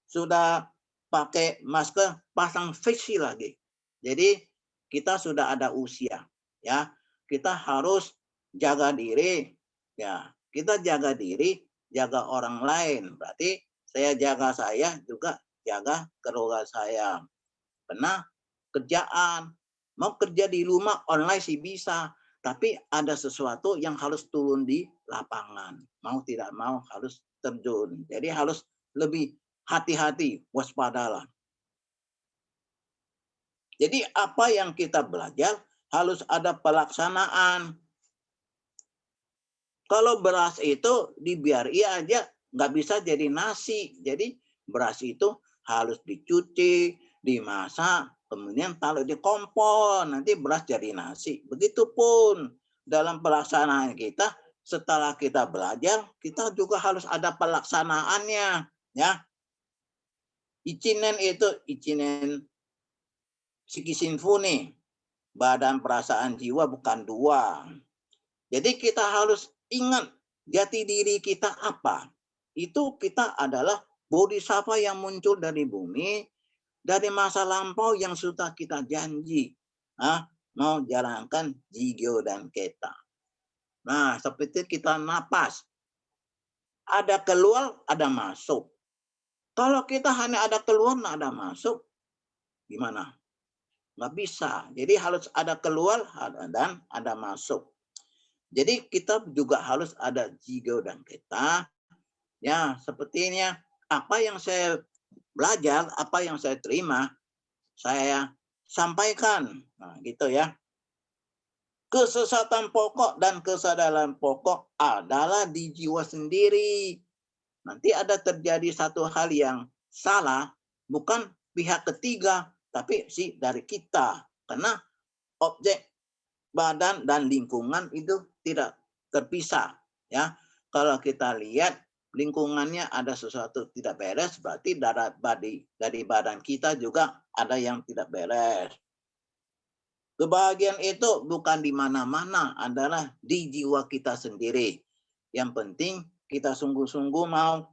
sudah pakai masker, pasang face shield lagi. Jadi kita sudah ada usia. Ya, kita harus jaga diri. Ya, kita jaga diri, jaga orang lain. Berarti saya jaga saya juga jaga keluarga saya. Karena kerjaan, mau kerja di rumah online sih bisa, tapi ada sesuatu yang harus turun di lapangan. Mau tidak mau harus terjun. Jadi harus lebih hati-hati, waspadalah. Jadi apa yang kita belajar harus ada pelaksanaan. Kalau beras itu dibiari aja nggak bisa jadi nasi. Jadi beras itu harus dicuci, dimasak, kemudian taruh di kompor, nanti beras jadi nasi. Begitupun dalam pelaksanaan kita, setelah kita belajar, kita juga harus ada pelaksanaannya. Ya, Ichinen itu Ichinen Shikisinfuni, badan perasaan jiwa bukan 2. Jadi kita harus ingat jati diri kita apa. Itu kita adalah bodhisattva yang muncul dari bumi, dari masa lampau yang sudah kita janji. Mau jalankan jigyo dan keta. Nah, seperti kita napas. Ada keluar, ada masuk. Kalau kita hanya ada keluar, nggak ada masuk, gimana? Nggak bisa. Jadi harus ada keluar dan ada masuk. Jadi kita juga harus ada jigyo dan keta. Ya, sepertinya apa yang saya belajar, apa yang saya terima, saya sampaikan. Nah, gitu ya. Kesesatan pokok dan kesadaran pokok adalah di jiwa sendiri. Nanti ada terjadi satu hal yang salah, bukan pihak ketiga, tapi dari kita. Karena objek, badan, dan lingkungan itu tidak terpisah. Ya, kalau kita lihat lingkungannya ada sesuatu tidak beres, berarti dari badan kita juga ada yang tidak beres. Kebahagiaan itu bukan di mana-mana, adalah di jiwa kita sendiri. Yang penting kita sungguh-sungguh mau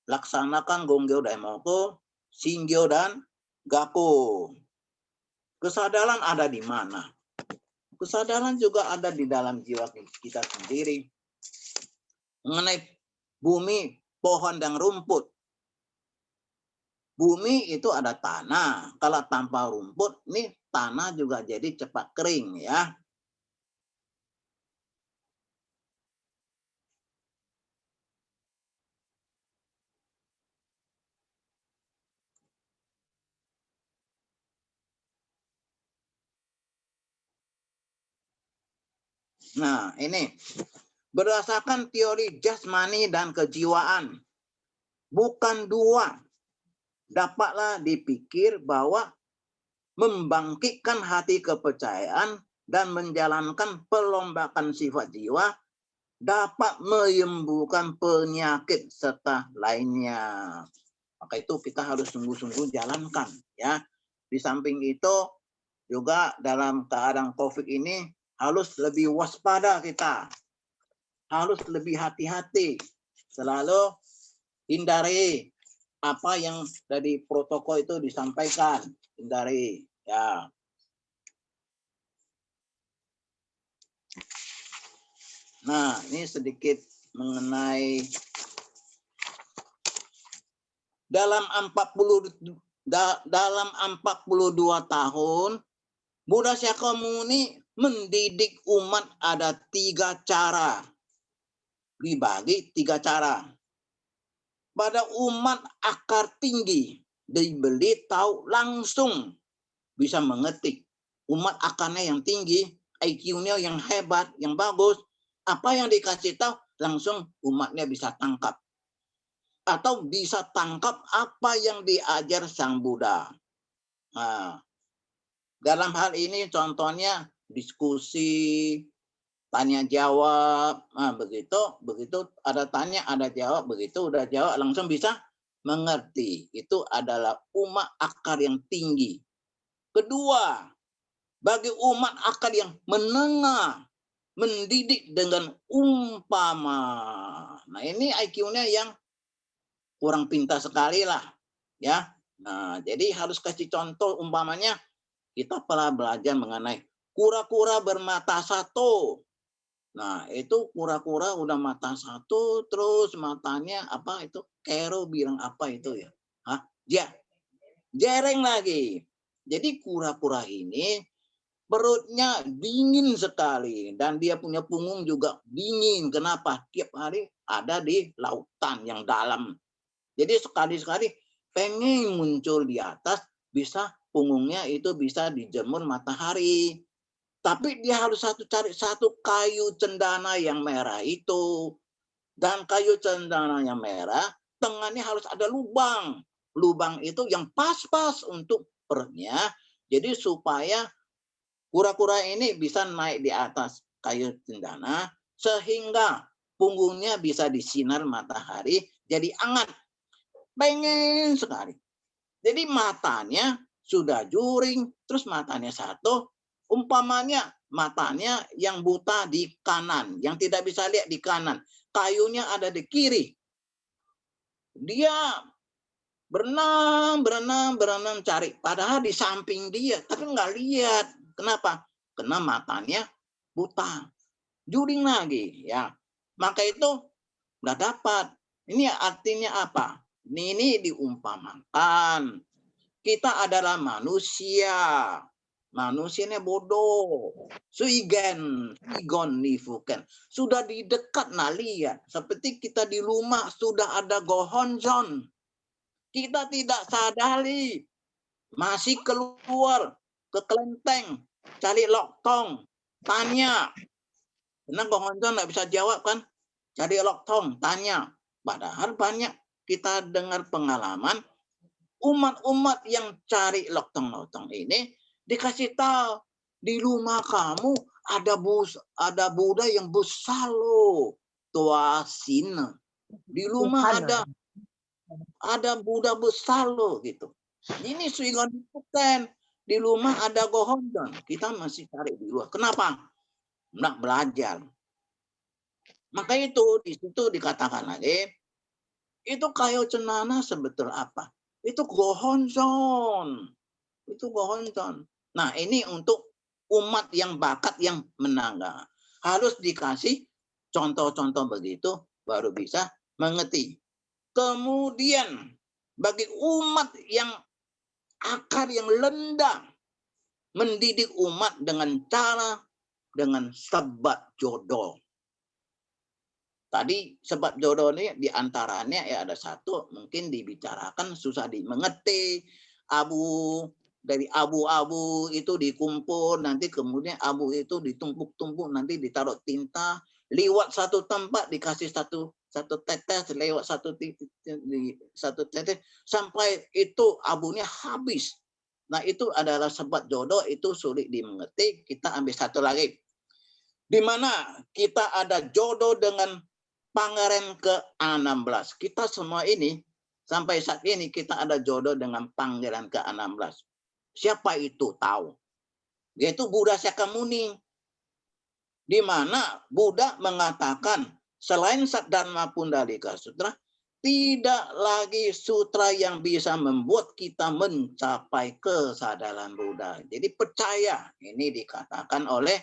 laksanakan Gonggyo Daimoku, Shingyo, dan Gaku. Kesadaran ada di mana? Kesadaran juga ada di dalam jiwa kita sendiri. Mengenai bumi, pohon, dan rumput. Bumi itu ada tanah. Kalau tanpa rumput, ini tanah juga jadi cepat kering ya. Nah, ini berdasarkan teori jasmani dan kejiwaan, bukan 2. Dapatlah dipikir bahwa membangkitkan hati kepercayaan dan menjalankan perlombakan sifat jiwa dapat menyembuhkan penyakit serta lainnya. Maka itu kita harus sungguh-sungguh jalankan ya. Di samping itu juga dalam keadaan COVID ini harus lebih waspada kita. Harus lebih hati-hati. Selalu hindari apa yang dari protokol itu disampaikan. Hindari ya. Nah, ini sedikit mengenai dalam 42 tahun Buddha Shakyamuni mendidik umat ada 3 cara. Dibagi 3 cara. Pada umat akar tinggi, dibeli tahu langsung bisa mengetik. Umat akarnya yang tinggi, IQ-nya yang hebat, yang bagus, apa yang dikasih tahu langsung umatnya bisa tangkap. Atau bisa tangkap apa yang diajar Sang Buddha. Nah, dalam hal ini contohnya diskusi, tanya jawab, nah, begitu ada tanya ada jawab, begitu udah jawab langsung bisa mengerti. Itu adalah umat akar yang tinggi. Kedua, bagi umat akar yang menengah, mendidik dengan umpama. Nah, ini IQ-nya yang kurang pintar sekali lah, ya. Nah, jadi harus kasih contoh umpamanya kita pernah belajar mengenai kura-kura bermata satu. Nah, itu kura-kura udah mata satu, terus matanya apa itu? Kero bilang apa itu ya? Hah? Jereng lagi. Jadi kura-kura ini perutnya dingin sekali. Dan dia punya punggung juga dingin. Kenapa? Tiap hari ada di lautan yang dalam. Jadi sekali-sekali pengen muncul di atas, bisa punggungnya itu bisa dijemur matahari. Tapi dia harus cari satu kayu cendana yang merah itu. Dan kayu cendana yang merah, tengahnya harus ada lubang. Lubang itu yang pas-pas untuk perutnya. Jadi supaya kura-kura ini bisa naik di atas kayu cendana, sehingga punggungnya bisa disinar matahari, jadi hangat. Pengen sekali. Jadi matanya sudah juring, terus matanya satu, umpamanya matanya yang buta di kanan, yang tidak bisa lihat di kanan, kayunya ada di kiri. Dia berenang cari, padahal di samping dia, tapi nggak lihat. Kenapa? Karena matanya buta. Juring lagi, ya. Maka itu nggak dapat. Ini artinya apa? Ini diumpamakan. Kita adalah manusia. Manusianya bodoh. Suigen nifuken. Sudah di dekat nah lihat. Seperti kita di rumah sudah ada gohonjon. Kita tidak sadari. Masih keluar ke kelenteng. Cari loktong. Tanya. Karena gohonjon nggak bisa jawab kan. Cari loktong. Tanya. Padahal banyak kita dengar pengalaman umat-umat yang cari loktong-loktong ini dikasih tahu di rumah kamu ada Buddha yang besar loh, tuasin. Di rumah ada Buddha besar loh gitu. Ini suigon bukan di rumah ada gohonjon. Kita masih cari di luar. Kenapa? Nggak belajar. Maka itu di situ dikatakan lagi. Itu kayu cendana sebetul apa? Itu gohonjon. Itu gohonjon. Nah, ini untuk umat yang bakat yang menangga. Harus dikasih contoh-contoh begitu baru bisa mengerti. Kemudian bagi umat yang akar yang rendah, mendidik umat dengan cara dengan sebat jodoh. Tadi sebab jodoh ini diantaranya ya ada satu mungkin dibicarakan susah dimengerti. Dari abu-abu itu dikumpul, nanti kemudian abu itu ditumpuk-tumpuk, nanti ditaruh tinta, lewat satu tempat dikasih satu tetes, lewat satu tetes sampai itu abunya habis. Nah itu adalah sebab jodoh, itu sulit dimengerti. Kita ambil satu lagi, di mana kita ada jodoh dengan Pangeran ke-16. Kita semua ini, sampai saat ini kita ada jodoh dengan Pangeran ke-16. Siapa itu tahu? Yaitu Buddha Shakyamuni. Di mana Buddha mengatakan, selain Saddharma Pundalika Sutra, tidak lagi sutra yang bisa membuat kita mencapai kesadaran Buddha. Jadi percaya, ini dikatakan oleh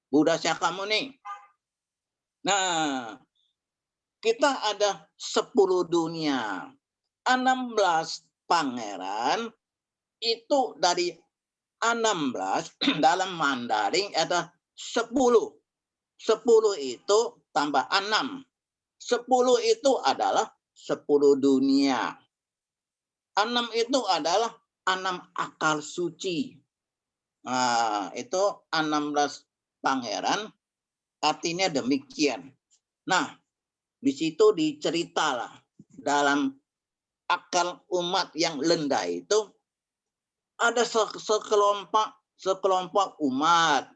Buddha Shakyamuni. Nah, kita ada 10 dunia. 16 pangeran itu dari 16 dalam Mandarin ada 10. 10 itu tambah 6. 10 itu adalah 10 dunia. 6 itu adalah 6 akal suci. Nah, itu 16 pangeran artinya demikian. Nah, di situ diceritalah dalam akal umat yang rendah itu ada sekelompok umat.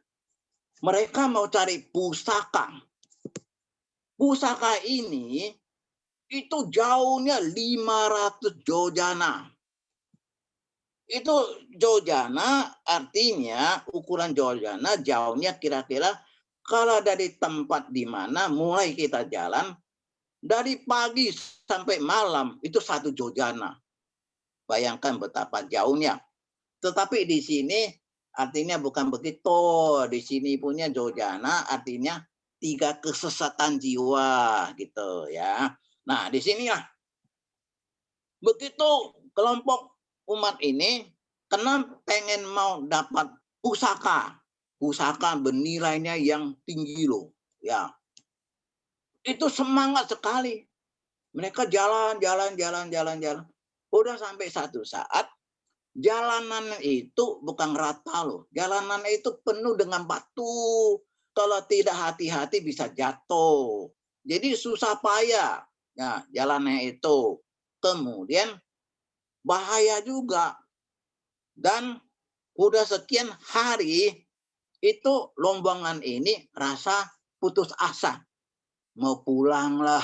Mereka mau cari pusaka. Pusaka ini itu jauhnya 500 jojana. Itu jojana artinya ukuran jojana jauhnya kira-kira kalau dari tempat di mana mulai kita jalan dari pagi sampai malam itu 1 jojana. Bayangkan betapa jauhnya. Tetapi di sini artinya bukan begitu. Di sini punya jojana artinya 3 kesesatan jiwa gitu ya. Nah, di sinilah begitu kelompok umat ini karena pengen mau dapat pusaka bernilainya yang tinggi loh, ya. Itu semangat sekali. Mereka jalan. Udah sampai satu saat jalanan itu bukan rata loh. Jalanan itu penuh dengan batu. Kalau tidak hati-hati bisa jatuh. Jadi susah payah. Ya, jalannya itu. Kemudian bahaya juga. Dan udah sekian hari itu rombongan ini rasa putus asa. Mau pulang lah.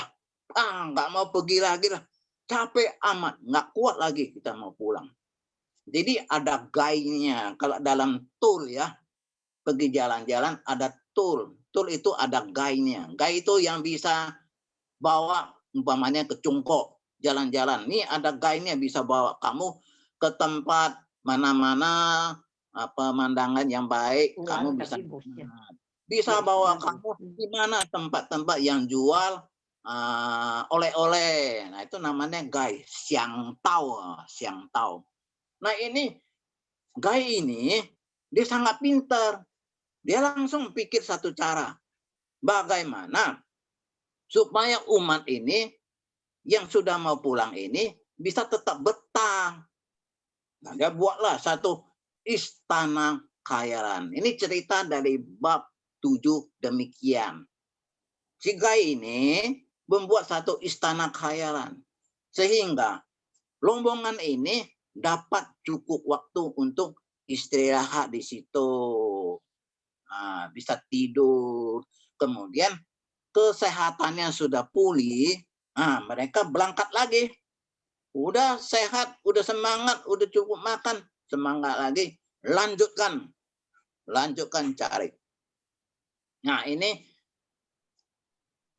Nggak mau pergi lagi lah. Capek amat. Nggak kuat lagi kita mau pulang. Jadi ada guide-nya. Kalau dalam tour ya, pergi jalan-jalan ada tour. Tour itu ada guide-nya. Guide itu yang bisa bawa umpamanya ke Cungkok jalan-jalan. Nih ada guide-nya bisa bawa kamu ke tempat mana-mana pemandangan yang baik. Kamu bisa bawa kamu di mana tempat-tempat yang jual oleh-oleh. Nah itu namanya guide. Xiang Tao. Nah ini Gai ini dia sangat pintar. Dia langsung pikir satu cara. Bagaimana supaya umat ini yang sudah mau pulang ini bisa tetap betah. Nah, dia buatlah satu istana khayalan. Ini cerita dari bab 7 demikian. Si Gai ini membuat satu istana khayalan. Sehingga rombongan ini dapat cukup waktu untuk istirahat di situ. Nah, bisa tidur. Kemudian kesehatannya sudah pulih. Nah, mereka berangkat lagi. Udah sehat, udah semangat, udah cukup makan. Semangat lagi. Lanjutkan cari. Nah, ini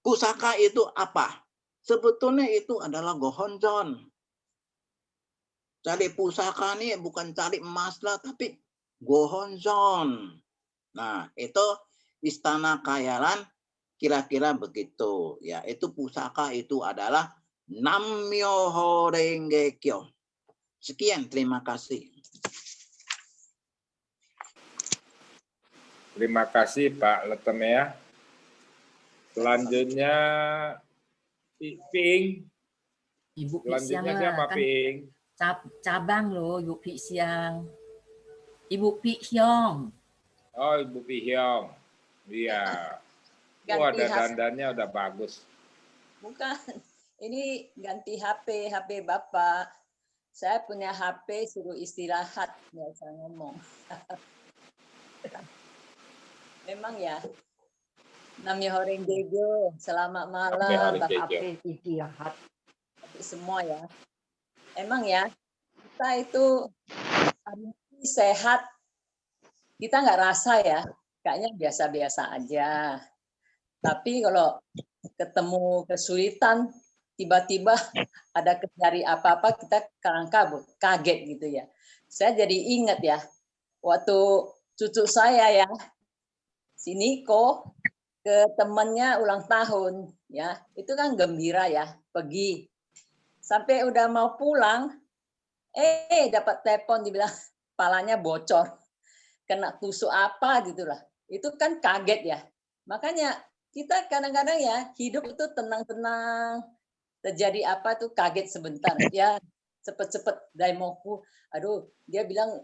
pusaka itu apa? Sebetulnya itu adalah gohonjon. Cari pusaka ini bukan cari emas lah, tapi gohonjon. Nah, itu istana khayalan kira-kira begitu. Ya, itu pusaka itu adalah Nammyoho Renge Kyo. Sekian, terima kasih. Terima kasih Pak Letemea. Selanjutnya Ping. Ibu Selanjutnya Pixiang siapa kan Ping? cabang loh Ibu Pixiang. Ibu Pixiang. Oh Ibu Pihyong. Iya. Wah, ada dandannya udah bagus. Bukan, ini ganti HP Bapak. Saya punya HP suruh istirahat, nggak usah ngomong. Memang ya. Nammyoho Renge Kyo, selamat malam. HP istirahat. Semua ya. Emang ya, kita itu sehat. Kita nggak rasa ya, kayaknya biasa-biasa aja. Tapi kalau ketemu kesulitan, tiba-tiba ada dari apa-apa, kita kabur, kaget gitu ya. Saya jadi ingat ya, waktu cucu saya ya, si Niko, ke temennya ulang tahun, ya itu kan gembira ya, pergi. Sampai udah mau pulang, dapat telepon dibilang kepalanya bocor, kena tusuk apa gitulah. Itu kan kaget ya. Makanya kita kadang-kadang ya hidup itu tenang-tenang, terjadi apa tuh kaget sebentar. Ya cepet-cepet daimoku, aduh dia bilang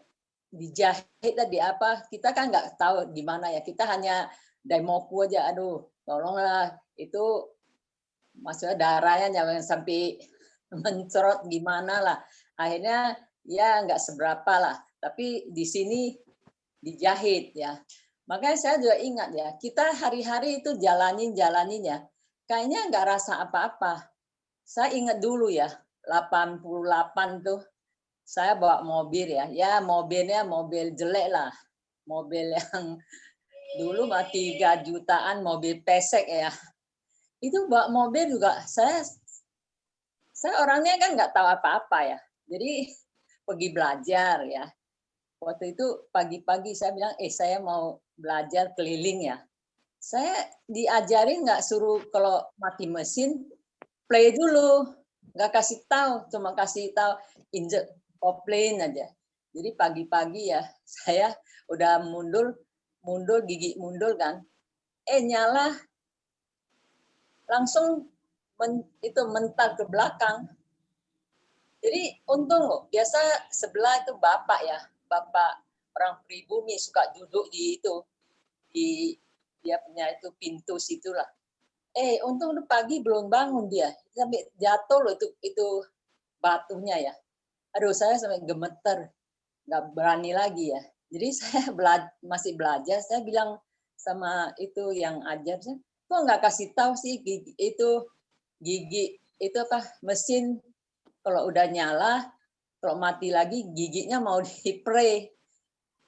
dijahit lah di apa, kita kan nggak tahu di mana ya, kita hanya daimoku aja, aduh tolonglah itu maksudnya darahnya jangan sampai mencerot gimana lah, akhirnya ya nggak seberapa lah, tapi di sini dijahit ya. Makanya saya juga ingat ya, kita hari-hari itu jalanin ya, kayaknya nggak rasa apa-apa. Saya ingat dulu ya, 88 tuh saya bawa mobil ya mobilnya mobil jelek lah, mobil yang dulu mah 3 jutaan, mobil pesek ya. Itu bawa mobil juga saya orangnya kan nggak tahu apa-apa ya, jadi pergi belajar ya. Waktu itu pagi-pagi saya bilang, saya mau belajar keliling ya. Saya diajarin nggak suruh kalau mati mesin play dulu, nggak kasih tahu, cuma kasih tahu injek kopling aja. Jadi pagi-pagi ya saya udah mundur gigi mundur kan, nyala langsung itu mental ke belakang. Jadi untung loh, biasa sebelah itu bapak ya, bapak orang pribumi suka duduk di itu, di dia punya itu pintu situlah. Untung pagi belum bangun dia, sampai jatuh loh itu batunya ya. Aduh saya sampai gemeter, nggak berani lagi ya. Jadi saya masih belajar, saya bilang sama itu yang ajar, saya kok nggak kasih tahu sih gigi itu apa mesin kalau udah nyala, kalau mati lagi giginya mau di-spray.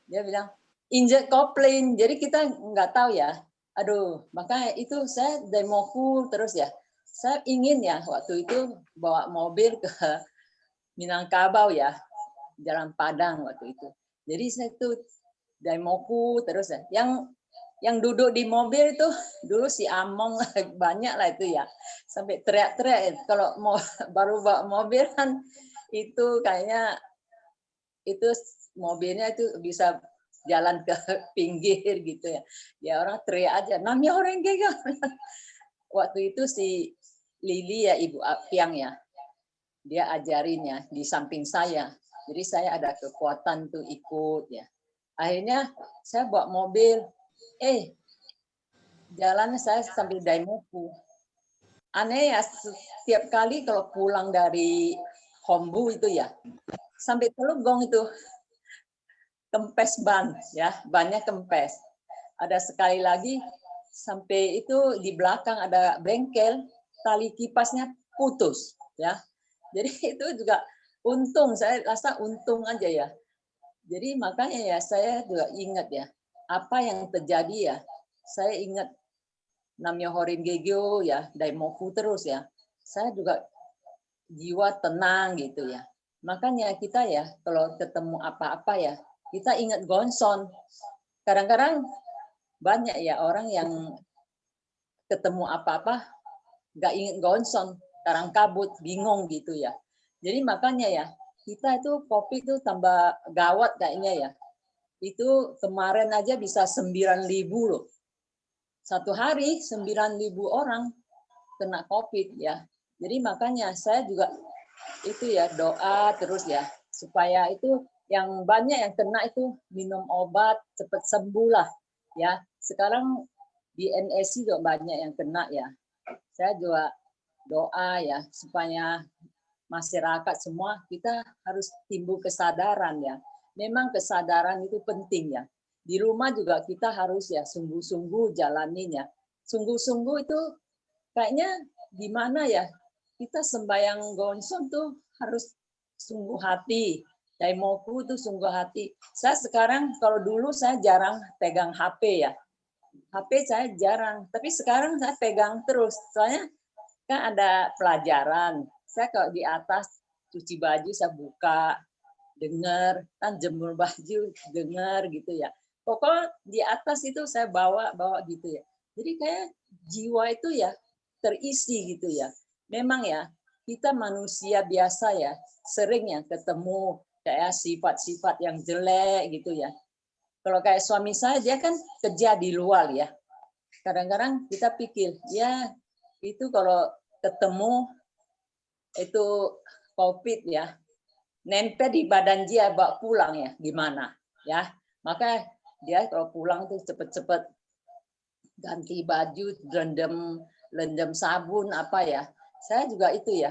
Dia bilang injek kopling, jadi kita nggak tahu ya. Aduh, makanya itu saya daimoku terus ya. Saya ingin ya waktu itu bawa mobil ke Minangkabau ya, Jalan Padang waktu itu. Jadi saya tuh daimoku terus ya. Yang duduk di mobil itu dulu si Among banyak lah itu ya, sampai teriak-teriak kalau mau baru bawa mobil kan itu kayaknya itu mobilnya itu bisa jalan ke pinggir gitu ya. Ya orang teriak aja, namanya orang gega. Waktu itu si Lili ya Ibu Apiang ya, dia ajarinnya di samping saya. Jadi saya ada kekuatan tuh ikut ya. Akhirnya saya bawa mobil, jalannya saya sambil daimoku. Aneh ya, setiap kali kalau pulang dari Hombu itu ya, sampai Telugong itu kempes ban ya, bannya kempes. Ada sekali lagi sampai itu di belakang ada bengkel, tali kipasnya putus ya. Jadi itu juga untung, saya rasa untung aja ya. Jadi makanya ya saya juga ingat ya, apa yang terjadi ya, saya ingat Namyo Horingegyo ya, daimoku terus ya. Saya juga jiwa tenang gitu ya. Makanya kita ya kalau ketemu apa-apa ya, kita ingat Gonson. Kadang-kadang banyak ya orang yang ketemu apa-apa nggak ingat Gonson, karang kabut, bingung gitu ya. Jadi makanya ya kita itu kopi itu tambah gawat kayaknya ya. Itu kemarin aja bisa 9.000 loh. Satu hari 9.000 orang kena COVID ya. Jadi makanya saya juga itu ya doa terus ya supaya itu yang banyak yang kena itu minum obat cepat sembuh lah ya. Sekarang di NSI juga banyak yang kena ya. Saya juga doa ya supaya masyarakat semua kita harus timbul kesadaran ya. Memang kesadaran itu penting ya. Di rumah juga kita harus ya sungguh-sungguh jalanin ya. Sungguh-sungguh itu kayaknya gimana ya, kita sembahyang Gonson tuh harus sungguh hati. Daimoku tuh sungguh hati. Saya sekarang kalau dulu saya jarang pegang HP ya. HP saya jarang, tapi sekarang saya pegang terus. Soalnya kan ada pelajaran. Saya kalau di atas cuci baju saya buka, dengar, kan jemur baju dengar gitu ya. Pokoknya di atas itu saya bawa gitu ya. Jadi kayak jiwa itu ya terisi gitu ya. Memang ya kita manusia biasa ya sering ya ketemu kayak sifat-sifat yang jelek gitu ya. Kalau kayak suami saya dia kan kerja di luar ya. Kadang-kadang kita pikir ya itu kalau ketemu itu COVID ya nempel di badan dia bawa pulang ya gimana ya. Maka dia kalau pulang tuh cepet-cepet ganti baju, rendam sabun apa ya. Saya juga itu ya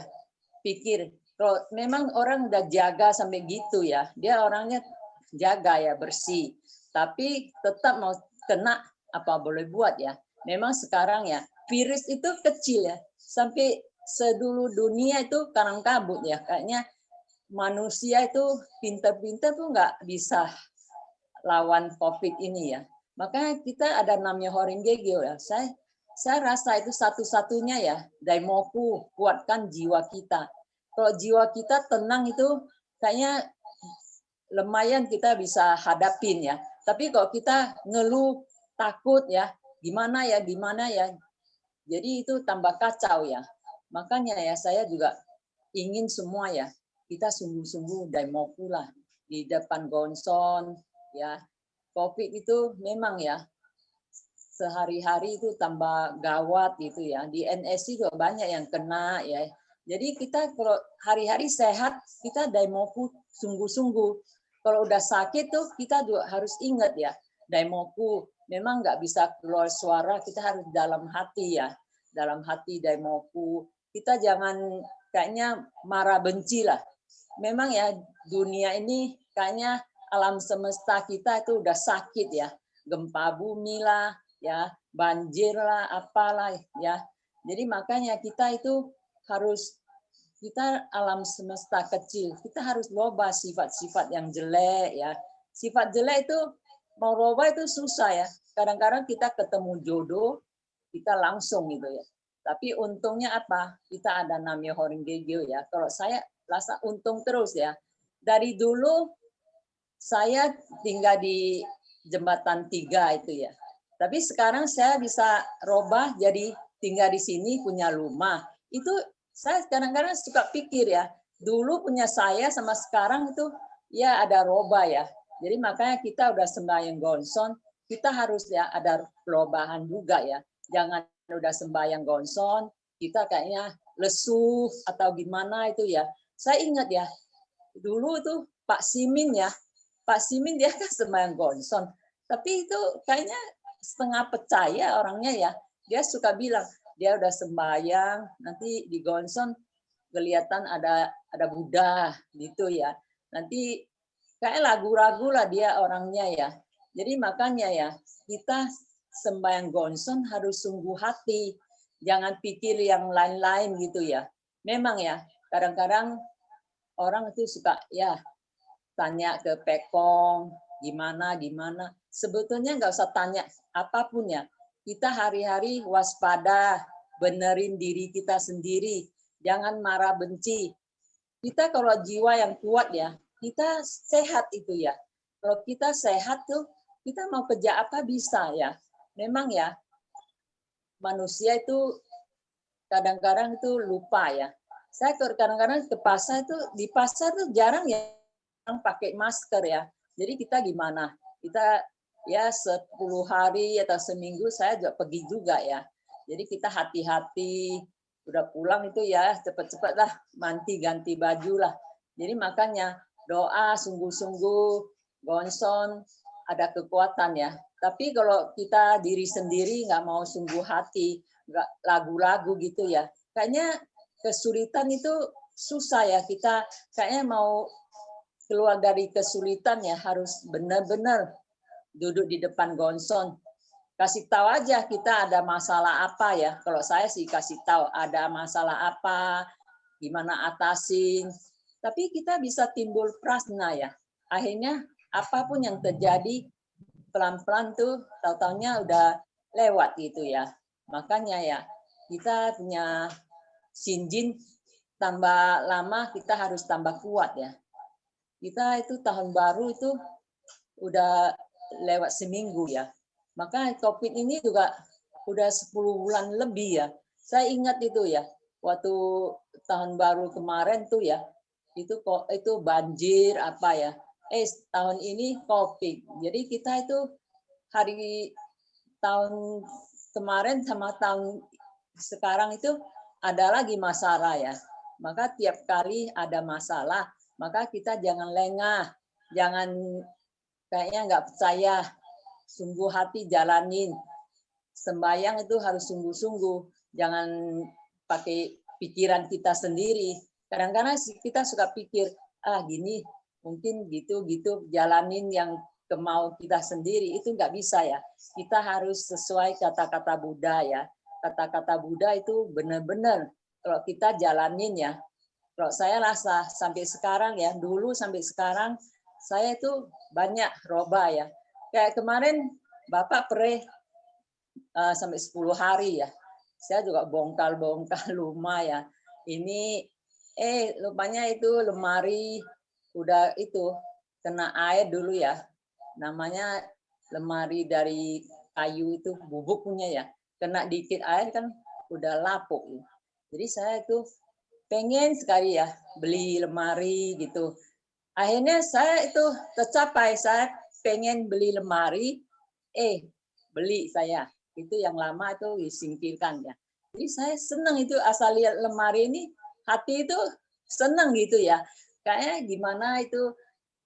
pikir kalau memang orang udah jaga sampai gitu ya, dia orangnya jaga ya bersih, tapi tetap mau kena apa boleh buat ya. Memang sekarang ya virus itu kecil ya, sampai sedulu dunia itu karang kabut ya, kayaknya manusia itu pintar-pintar tuh nggak bisa lawan COVID ini ya. Makanya kita ada namanya Horenggegyo ya. Saya rasa itu satu-satunya ya, Daimoku, kuatkan jiwa kita. Kalau jiwa kita tenang itu kayaknya lumayan kita bisa hadapin ya. Tapi kalau kita ngeluh, takut ya, gimana ya, jadi itu tambah kacau ya. Makanya ya saya juga ingin semua ya, kita sungguh-sungguh Daimoku lah di depan Gonson ya. COVID itu memang ya sehari-hari itu tambah gawat gitu ya. Di NSC juga banyak yang kena ya. Jadi kita kalau hari-hari sehat, kita Daimoku sungguh-sungguh. Kalau udah sakit tuh kita juga harus ingat ya, Daimoku. Memang nggak bisa keluar suara, kita harus dalam hati ya. Dalam hati Daimoku. Kita jangan kayaknya marah benci lah. Memang ya dunia ini kayaknya alam semesta kita itu udah sakit ya. Gempa bumi lah, ya, banjir lah, apalah ya. Jadi makanya kita itu harus kita alam semesta kecil, kita harus loba sifat-sifat yang jelek ya. Sifat jelek itu mau loba itu susah ya. Kadang-kadang kita ketemu jodoh, kita langsung gitu ya. Tapi untungnya apa? Kita ada namanya Horenggegyo ya. Kalau saya rasa untung terus ya. Dari dulu saya tinggal di jembatan 3 itu ya. Tapi sekarang saya bisa robah jadi tinggal di sini punya rumah. Itu saya kadang-kadang suka pikir ya, dulu punya saya sama sekarang itu ya ada robah ya. Jadi makanya kita udah sembahyang Gonson, kita harus ya ada perubahan juga ya. Jangan udah sembahyang Gonson, kita kayaknya lesu atau gimana itu ya. Saya ingat ya, dulu tuh Pak Simin ya, Pak Simin dia kan sembahyang Gonson, tapi itu kayaknya setengah percaya orangnya ya. Dia suka bilang dia udah sembahyang, nanti di Gonson kelihatan ada Buddha gitu ya. Nanti kayak lagu-lagu lah dia orangnya ya. Jadi makanya ya kita sembahyang Gonson harus sungguh hati, jangan pikir yang lain-lain gitu ya. Memang ya kadang-kadang orang itu suka ya tanya ke Pekong, gimana. Sebetulnya nggak usah tanya apapun ya. Kita hari-hari waspada, benerin diri kita sendiri. Jangan marah benci. Kita kalau jiwa yang kuat ya, kita sehat itu ya. Kalau kita sehat tuh, kita mau kerja apa bisa ya. Memang ya, manusia itu kadang-kadang itu lupa ya. Saya kadang-kadang ke pasar itu, di pasar tuh jarang ya pakai masker ya. Jadi kita gimana? Kita ya 10 hari atau seminggu saya juga pergi juga ya. Jadi kita hati-hati, udah pulang itu ya cepat-cepat lah mandi ganti baju lah. Jadi makanya doa sungguh-sungguh, Gonson ada kekuatan ya. Tapi kalau kita diri sendiri nggak mau sungguh hati, nggak lagu-lagu gitu ya, kayaknya kesulitan itu susah ya. Kita kayaknya mau keluar dari kesulitan ya harus benar-benar duduk di depan Gonson. Kasih tahu aja kita ada masalah apa ya. Kalau saya sih kasih tahu ada masalah apa, gimana atasin. Tapi kita bisa timbul prasna ya. Akhirnya apapun yang terjadi pelan-pelan tuh tahu-taunya udah lewat gitu ya. Makanya ya kita punya Shinjin tambah lama kita harus tambah kuat ya. Kita itu tahun baru itu udah lewat seminggu ya. Maka COVID ini juga udah 10 bulan lebih ya. Saya ingat itu ya, waktu tahun baru kemarin tuh ya, itu banjir apa ya. Tahun ini COVID. Jadi kita itu hari tahun kemarin sama tahun sekarang itu ada lagi masalah ya. Maka tiap kali ada masalah, maka kita jangan lengah, jangan kayaknya nggak percaya, sungguh hati jalanin. Sembahyang itu harus sungguh-sungguh, jangan pakai pikiran kita sendiri. Kadang-kadang kita suka pikir, gini, mungkin gitu-gitu, jalanin yang kemau kita sendiri, itu nggak bisa ya. Kita harus sesuai kata-kata Buddha ya. Kata-kata Buddha itu benar-benar kalau kita jalanin ya. Kalau saya rasa sampai sekarang ya, dulu sampai sekarang saya itu banyak roba ya. Kayak kemarin Bapak sampai 10 hari ya. Saya juga bongkar-bongkar rumah ya. Ini rupanya itu lemari udah itu kena air dulu ya. Namanya lemari dari kayu itu bubuk punya ya. Kena dikit air kan udah lapuk. Jadi saya itu pengen sekali ya beli lemari gitu. Akhirnya saya itu tercapai, saya pengen beli lemari, beli saya. Itu yang lama itu disingkirkan ya. Jadi saya senang itu asal lihat lemari ini, hati itu senang gitu ya. Kayaknya gimana itu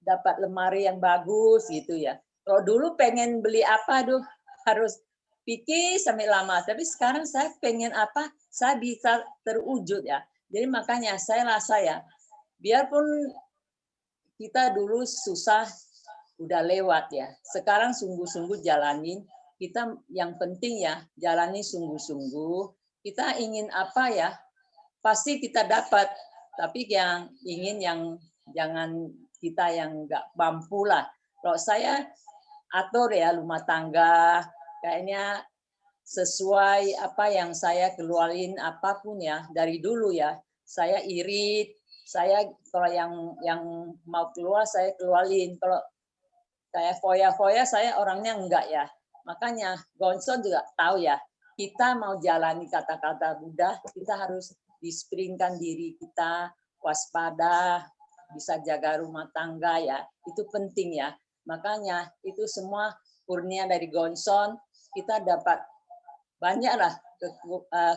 dapat lemari yang bagus gitu ya. Kalau dulu pengen beli apa harus pikir sampai lama. Tapi sekarang saya pengen apa, saya bisa terwujud ya. Jadi makanya saya rasa ya, biarpun kita dulu susah, udah lewat ya. Sekarang sungguh-sungguh jalanin. Kita yang penting ya, jalani sungguh-sungguh. Kita ingin apa ya, pasti kita dapat. Tapi yang ingin yang jangan kita yang nggak mampu lah. Kalau saya atur ya rumah tangga, kayaknya sesuai apa yang saya keluarin apapun ya dari dulu ya. Saya irit, saya kalau yang mau keluar saya keluarin. Kalau kayak foya-foya saya orangnya enggak ya. Makanya Gonson juga tahu ya, kita mau jalani kata-kata Buddha, kita harus disiplinkan diri kita, waspada, bisa jaga rumah tangga ya. Itu penting ya. Makanya itu semua kurnia dari Gonson, kita dapat banyaklah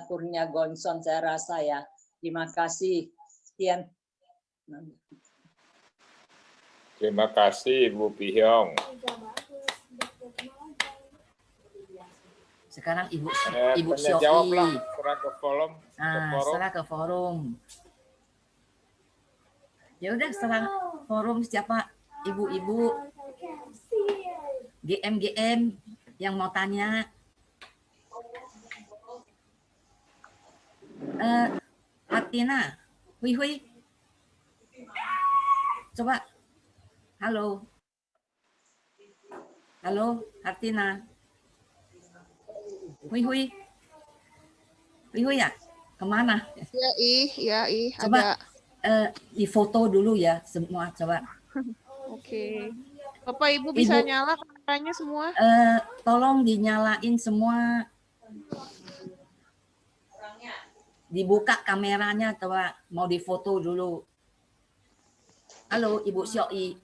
kurnia Gonson saya rasa ya. Terima kasih. Sekian. Terima kasih Ibu Pihyong. Sekarang Ibu Tanya jawablah, Syoi. serah ke forum. Serah ke forum. Ya udah serah forum siapa ibu-ibu GM yang mau tanya. Hartina, Hui. Coba. Halo, Hartina. Hui ya? Kemana? Ya, Coba ada. di foto dulu ya semua, coba. Oke. Bapak Ibu bisa nyala kameranya semua? Tolong dinyalain semua. Dibuka kameranya, coba mau difoto dulu. Halo, Ibu Syoi.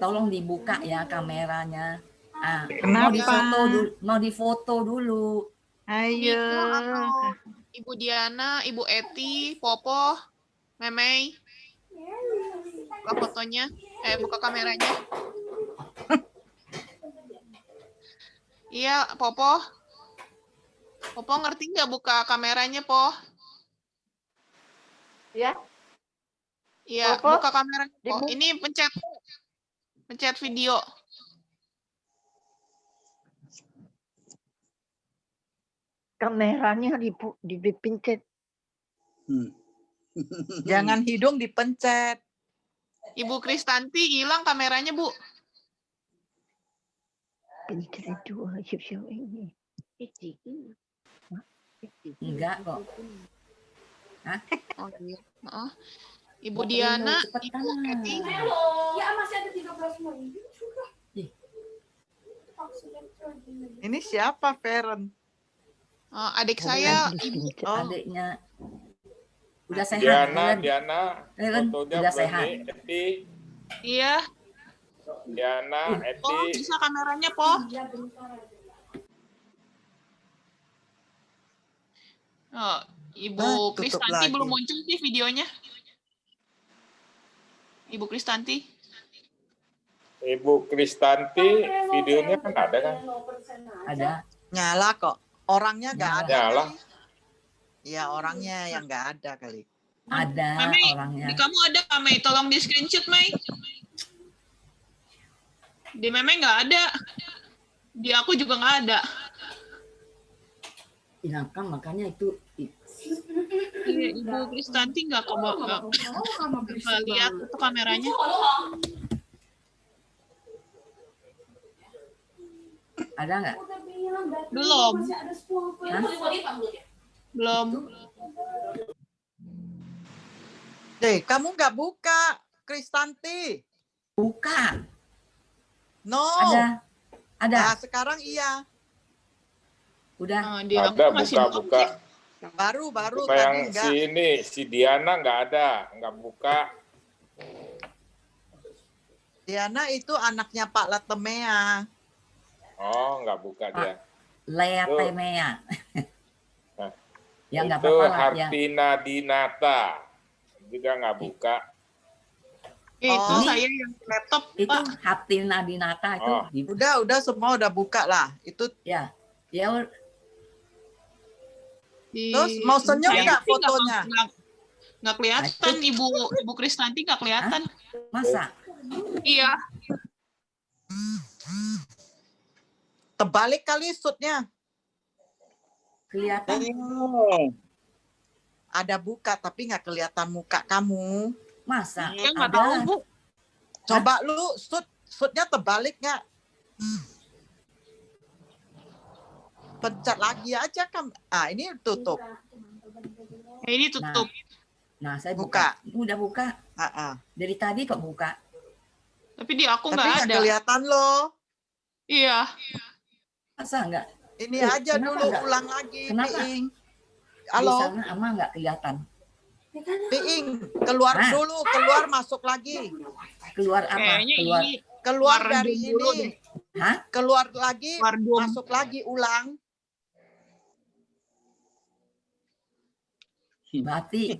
Tolong dibuka ya kameranya. Mau difoto dulu. Ayo. Atau Ibu Diana, Ibu Eti, Popo, Memei. Buka fotonya, buka kameranya. Iya, Popo. Popo ngerti nggak buka kameranya, Po? Ya. Iya, Popo, buka kameranya, Po. Ini pencet video. kameranya dipencet. Jangan hidung dipencet. Ibu Kristanti hilang kameranya, Bu. Pencet itu siap-siap ini. Enggak kok. Hah? Oh iya. Ibu Diana, Ibu Eti. Ya masih ada 13 menit. Ini siapa, Feren? Adik saya, Dipencet. Oh, Adiknya udah sehat. Diana, Feren. Diana, fotonya udah belum sehat. nih, Eti, iya. Diana, Oh, Eti, bisa kameranya, Po. Oh, Ibu tutup Kristanti lagi. belum muncul sih videonya. Ibu Kristanti. Ibu Kristanti, videonya kan ada kan? Ada. Nyala kok. Orangnya nggak ada Nyala. kali. Ya, orangnya yang nggak ada kali. Ada Mei, orangnya. di kamu ada nggak, Mei? Tolong di screenshot, Mei. Di Meme nggak ada. Di aku juga nggak ada. Hilangkan makanya itu. Iya, Ibu Kristanti nggak lihat itu kameranya. Ada nggak? Belum. Hah? Belum. Kamu nggak buka, Kristanti? Buka. No. Ada. Ada. Nah, sekarang iya. Udah. Di aku Ada, masih belum buka. cek. Baru Cuma yang tadi enggak. si Diana nggak ada, nggak buka. Diana itu anaknya Pak Latemea. Oh, nggak buka dia. Lea Tuh. Temea. Nah, Ya nggak itu apa-apa lah. Ya. Hartina Dinata juga nggak buka. Itu Oh. saya yang laptop, Itu Pak. Hartina Dinata itu. Oh. Udah semua udah buka lah. Itu Ya. Ya Terus mau senyum Saya nggak sih fotonya? Nggak kelihatan, Ibu Kristanti nggak kelihatan. masa? Iya. terbalik kali shootnya. Kelihatan. Ada buka tapi nggak kelihatan muka kamu. Masa? Saya nggak tahu, Bu. Coba lu shootnya terbalik nggak? Pencet lagi aja kan. Ini tutup. Ini tutup. Nah, saya Buka. buka. Udah buka. Dari tadi kok buka. Tapi di aku Tapi nggak nggak ada. kelihatan loh. Iya. Masa enggak? Ini aja kenapa dulu nggak? ulang lagi. Kenapa? Piing. Di Halo, sana ama nggak kelihatan. Piing. Keluar Hah? dulu, keluar masuk lagi. Keluar apa? Kayaknya Keluar. ini Keluar Keluar dari dulu ini. deh. Hah? Keluar lagi, keluar Zoom. masuk lagi, ulang. Berarti